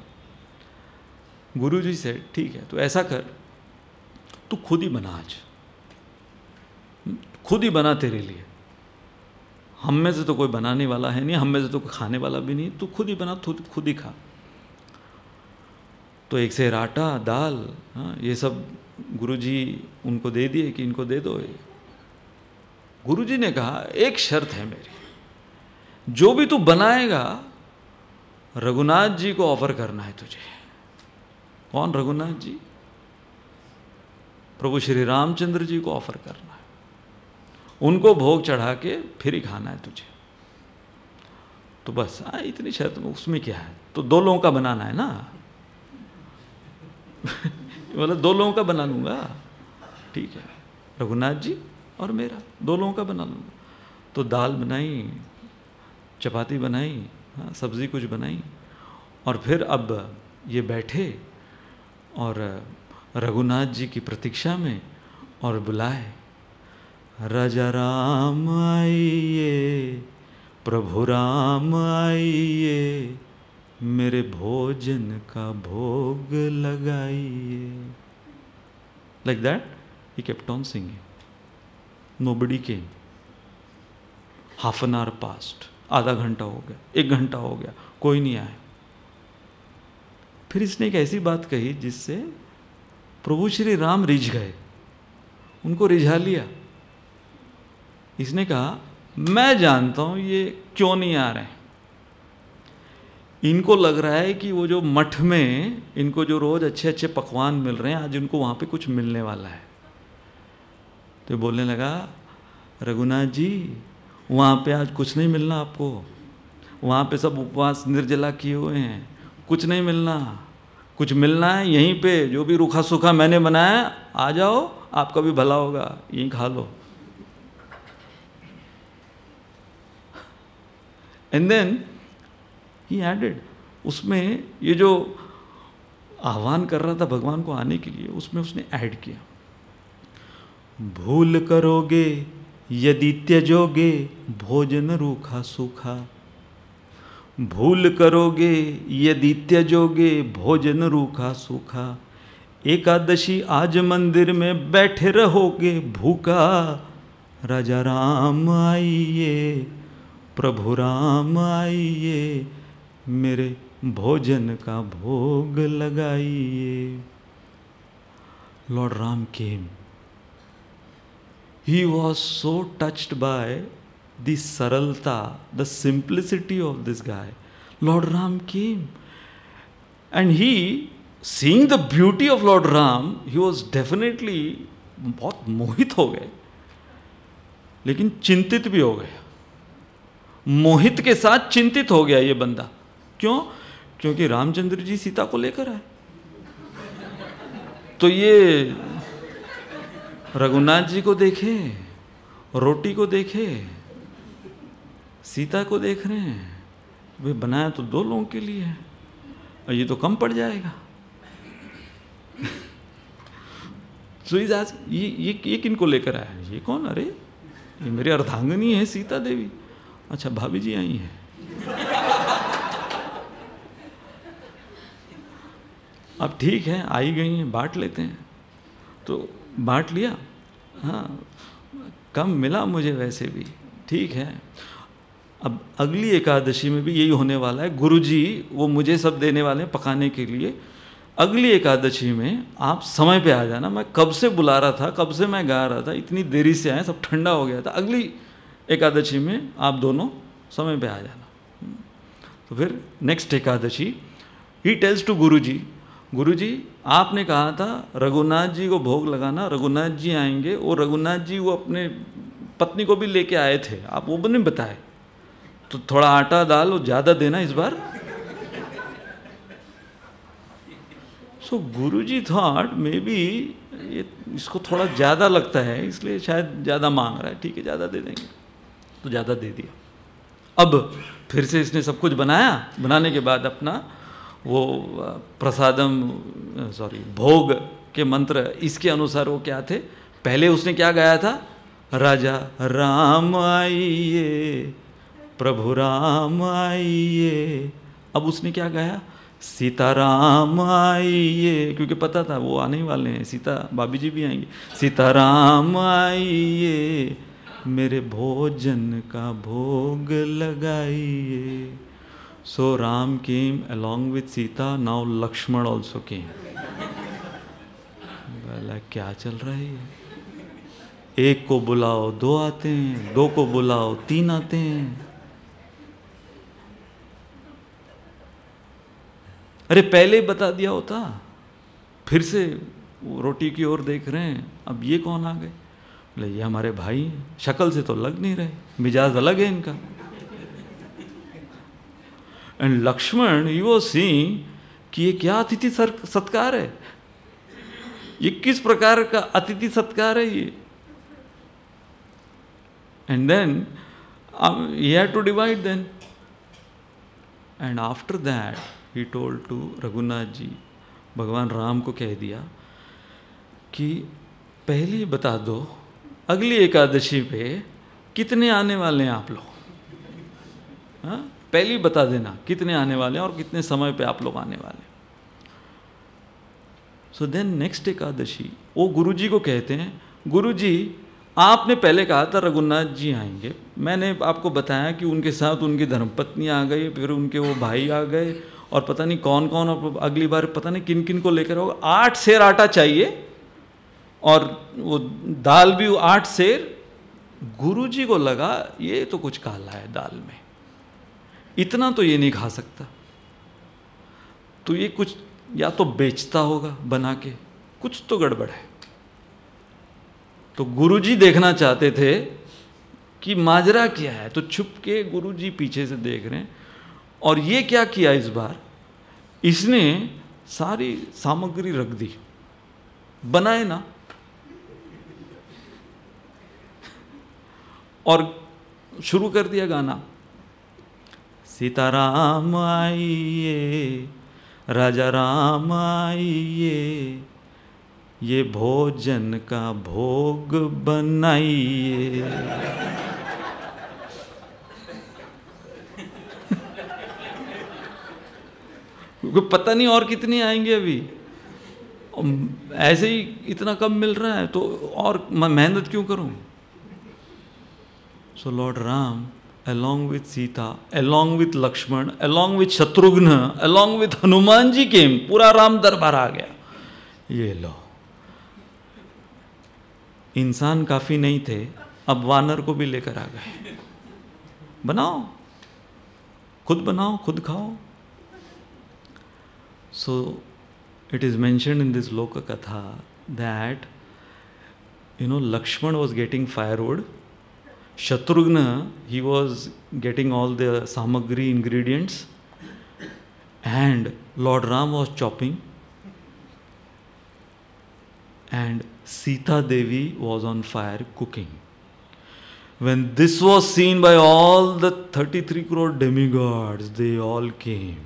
A: गुरुजी से ठीक है, तो ऐसा कर, तू खुद ही बना आज, खुद ही बना तेरे लिए, हम में से तो कोई बनाने वाला है नहीं, हम में से तो कोई खाने वाला भी नहीं, तू खुद ही बना, खुद ही खा. तो एक सेर आटा, दाल, ये सब गुरुजी उनको दे दिए कि इनको दे दो. गुरुजी ने कहा एक शर्त है मेरी, जो भी तू बनाएगा रघुनाथ जी को ऑफर करना है तुझे. कौन रघुनाथ जी? प्रभु श्री रामचंद्र जी को ऑफर करना है, उनको भोग चढ़ा के फिर ही खाना है तुझे. तो बस इतनी शर्त, उसमें क्या है, तो 2 लोगों का बनाना है ना. बोला 2 लोगों का बना लूँगा, ठीक है, रघुनाथ जी और मेरा 2 लोगों का बना लूँगा. तो दाल बनाई, चपाती बनाई, सब्ज़ी कुछ बनाई, और फिर अब ये बैठे और रघुनाथ जी की प्रतीक्षा में और बुलाए, राजा राम आइए प्रभु राम आइए, मेरे भोजन का भोग लगाइए. Like that, he kept on singing. Nobody came. Half an hour passed. आधा घंटा हो गया, 1 घंटा हो गया, कोई नहीं आया. फिर इसने एक ऐसी बात कही जिससे प्रभु श्री राम रिझ गए, उनको रिझा लिया. इसने कहा, मैं जानता हूं ये क्यों नहीं आ रहे हैं. इनको लग रहा है कि वो जो मठ में इनको जो रोज अच्छे अच्छे पकवान मिल रहे हैं, आज इनको वहां पे कुछ मिलने वाला है. तो बोलने लगा, रघुनाथ जी वहां पे आज कुछ नहीं मिलना आपको, वहां पे सब उपवास निर्जला किए हुए हैं, कुछ नहीं मिलना. कुछ मिलना है यहीं पे, जो भी रूखा सूखा मैंने बनाया, आ जाओ, आपका भी भला होगा, यहीं खा लो. एंड देन ही एडेड, उसमें ये जो आह्वान कर रहा था भगवान को आने के लिए, उसमें उसने ऐड किया, भूल करोगे यदि त्यजोगे भोजन रूखा सूखा. भूल करोगे यदि त्यजोगे भोजन रूखा सूखा. एकादशी आज मंदिर में बैठे रहोगे भूखा. राजा राम आइए, प्रभु राम आइए, मेरे भोजन का भोग लगाइए. Lord Ram came. He was so touched by the saralta, the simplicity of this guy. Lord Ram came. And he, seeing the beauty of Lord Ram, he was definitely बहुत मोहित हो गए, लेकिन चिंतित भी हो गए. मोहित के साथ चिंतित हो गया ये बंदा. क्यों? क्योंकि रामचंद्र जी सीता को लेकर आए. तो ये रघुनाथ जी को देखे, रोटी को देखे, सीता को देख रहे हैं. वे बनाया तो 2 लोगों के लिए है, और ये तो कम पड़ जाएगा. So ये किनको लेकर आया? ये कौन? अरे ये मेरी अर्धांगिनी है सीता देवी. अच्छा, भाभी जी आई हैं. अब ठीक है, आई गई हैं, बांट लेते हैं. तो बांट लिया. हाँ, कम मिला मुझे वैसे भी, ठीक है. अब अगली एकादशी में भी यही होने वाला है. गुरुजी वो मुझे सब देने वाले हैं पकाने के लिए. अगली एकादशी में आप समय पे आ जाना. मैं कब से बुला रहा था, कब से मैं गा रहा था, इतनी देरी से आए, सब ठंडा हो गया था. अगली एकादशी में आप दोनों समय पे आ जाना. तो फिर next Ekadashi he tells to Guruji, Guruji आपने कहा था रघुनाथ जी को भोग लगाना, रघुनाथ जी आएंगे. और रघुनाथ जी वो अपने पत्नी को भी लेके आए थे, आप वो नहीं बताए. तो थोड़ा आटा दाल और ज़्यादा देना इस बार. सो गुरुजी थॉट मे बी ये इसको थोड़ा ज़्यादा लगता है, इसलिए शायद ज़्यादा मांग रहा है. ठीक है, ज़्यादा दे देंगे. तो ज़्यादा दे दिया. अब फिर से इसने सब कुछ बनाया. बनाने के बाद अपना वो प्रसादम भोग के मंत्र इसके अनुसार वो क्या थे. पहले उसने क्या गाया था? राजा राम आइए, प्रभु राम आइए. अब उसने क्या गाया? सीताराम आइए, क्योंकि पता था वो आने ही वाले हैं, सीता भाभी जी भी आएंगे. सीताराम आइए, मेरे भोजन का भोग लगाइए. So Ram came along with Sita. Now Lakshman also came. बोला क्या चल रहा है? एक को बुलाओ 2 आते हैं, 2 को बुलाओ 3 आते हैं. अरे पहले ही बता दिया होता. फिर से रोटी की ओर देख रहे हैं, अब ये कौन आ गए? बोले ये हमारे भाई हैं, शक्ल से तो लग नहीं रहे, मिजाज अलग है इनका. And Lakshman he was seeing कि ये क्या अतिथि सत्कार है, ये किस प्रकार का अतिथि सत्कार है ये. And then he had to divide then. And after that he told to Raghunath ji, भगवान राम को कह दिया कि पहले बता दो अगली एकादशी पे कितने आने वाले हैं आप लोग. हाँ, पहले ही बता देना कितने आने वाले हैं और कितने समय पे आप लोग आने वाले हैं। सो देन नेक्स्ट एकादशी वो गुरुजी को कहते हैं, गुरुजी आपने पहले कहा था रघुनाथ जी आएंगे, मैंने आपको बताया कि उनके साथ उनकी धर्मपत्नी आ गई, फिर उनके वो भाई आ गए और पता नहीं कौन कौन, और अगली बार पता नहीं किन किन को लेकर आओगे। 8 सेर आटा चाहिए और वो दाल भी 8 सेर। गुरुजी को लगा ये तो कुछ काला है दाल में, इतना तो ये नहीं खा सकता, तो ये कुछ या तो बेचता होगा बना के, कुछ तो गड़बड़ है। तो गुरुजी देखना चाहते थे कि माजरा क्या है, तो छुप के गुरुजी पीछे से देख रहे हैं। और ये क्या किया इस बार, इसने सारी सामग्री रख दी, बनाए ना, और शुरू कर दिया गाना, सीताराम आइए राजा राम आइए, ये भोजन का भोग बनाइए। पता नहीं और कितनी आएंगे अभी, ऐसे ही इतना कम मिल रहा है तो और मेहनत क्यों करूं। So lord Ram along with Sita, along with Lakshman, along with Shatrugna, along with Hanuman ji came, पूरा राम दरबार आ गया। ये लो, इंसान काफी नहीं थे, अब वानर को भी लेकर आ गए, बनाओ, खुद खाओ। So it is mentioned in this Loka Katha that Lakshman was getting firewood, Shatrugna, he was getting all the samagri ingredients, and Lord Ram was chopping, and Sita Devi was on fire cooking. When this was seen by all the 33 crore demigods, they all came.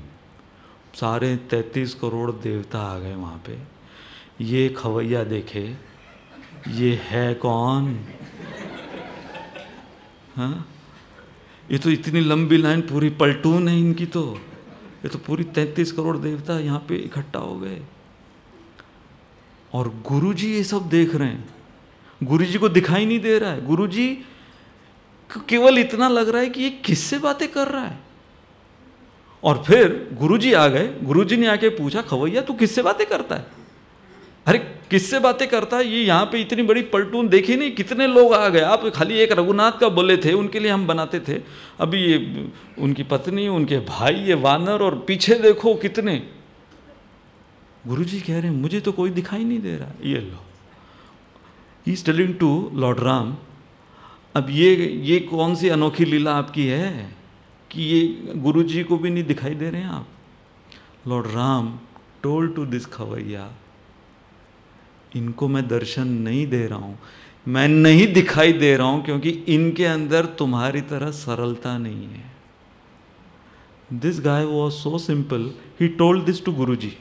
A: सारे 33 करोड़ देवता आ गए वहाँ पे। ये खवैया देखे, ये है कौन? हाँ, ये तो इतनी लंबी लाइन, पूरी पलटून है इनकी, तो ये तो पूरी 33 करोड़ देवता यहाँ पे इकट्ठा हो गए। और गुरुजी ये सब देख रहे हैं, गुरुजी को दिखाई नहीं दे रहा है, गुरुजी को केवल इतना लग रहा है कि ये किससे बातें कर रहा है। और फिर गुरुजी आ गए, गुरुजी ने आके पूछा, खवैया तू किससे बातें करता है? अरे किससे बातें करता है, ये यहाँ पे इतनी बड़ी पलटून देखी नहीं, कितने लोग आ गए, आप खाली एक रघुनाथ का बोले थे, उनके लिए हम बनाते थे, अभी ये उनकी पत्नी, उनके भाई, ये वानर, और पीछे देखो कितने। गुरुजी कह रहे हैं मुझे तो कोई दिखाई नहीं दे रहा। ये लो, he is telling to lord Ram, अब ये कौन सी अनोखी लीला आपकी है कि ये गुरुजी को भी नहीं दिखाई दे रहे हैं आप। Lord Ram told to this खवैया, इनको मैं दर्शन नहीं दे रहा हूँ, मैं नहीं दिखाई दे रहा हूँ क्योंकि इनके अंदर तुम्हारी तरह सरलता नहीं है। This guy was so simple, he told this to Guruji.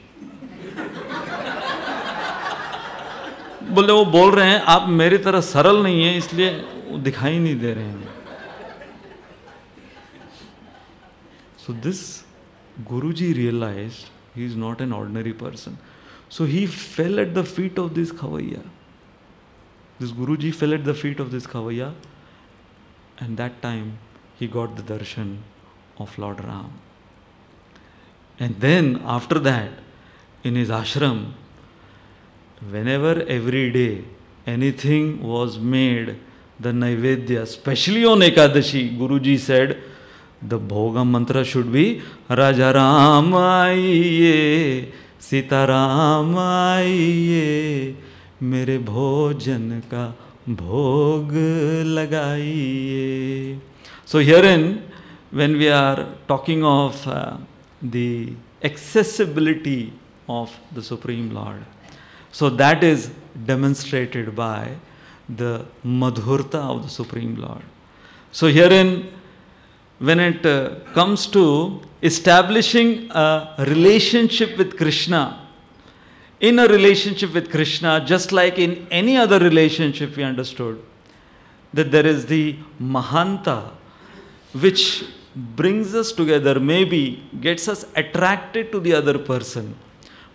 A: बोले वो बोल रहे हैं आप मेरी तरह सरल नहीं है, इसलिए दिखाई नहीं दे रहे हैं। So this Guruji realized he is not an ordinary person. So he fell at the feet of this Khawaiya. This Guruji fell at the feet of this Khawaiya, and that time he got the darshan of Lord Ram. And then after that, in his ashram, whenever every day anything was made, the Naivedya, especially on Ekadashi, Guruji said, the bhoga mantra should be Raja Ram आइए, सीता राम आइए, मेरे भोजन का भोग लगाइए. So herein, when we are talking of the accessibility of the Supreme Lord, so that is demonstrated by the madhurta of the Supreme Lord. So herein, when it comes to establishing a relationship with Krishna, in a relationship with Krishna, just like in any other relationship, we understood that there is the Mahanta, which brings us together, maybe gets us attracted to the other person.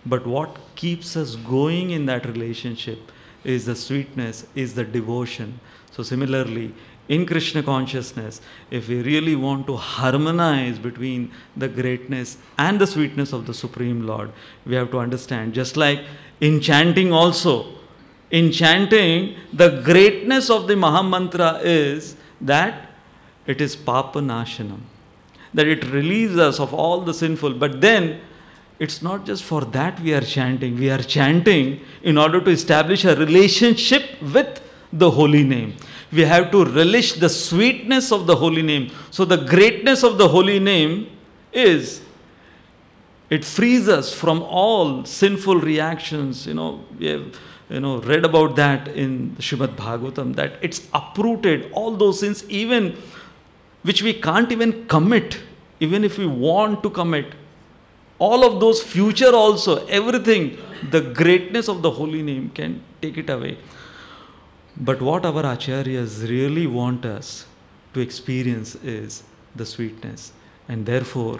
A: But what keeps us going in that relationship is the sweetness, is the devotion. So similarly, in Krishna consciousness, if we really want to harmonize between the greatness and the sweetness of the Supreme Lord, we have to understand, just like in chanting also, in chanting, the greatness of the Mahamantra is that it is Papa Nashanam, that it relieves us of all the sinful. But then, it's not just for that we are chanting in order to establish a relationship with the holy name. We have to relish the sweetness of the holy name. So the greatness of the holy name is, it frees us from all sinful reactions. We have read about that in Srimad Bhagavatam, that it's uprooted all those sins, even which we can't even commit, even if we want to commit. All of those future also, everything, the greatness of the holy name can take it away. But what our acharyas really want us to experience is the sweetness. And therefore,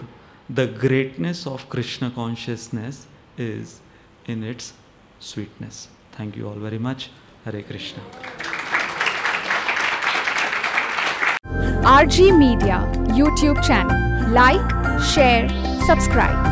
A: the greatness of Krishna consciousness is in its sweetness. Thank you all very much. Hare Krishna.
B: RG Media YouTube channel. Like, share, subscribe.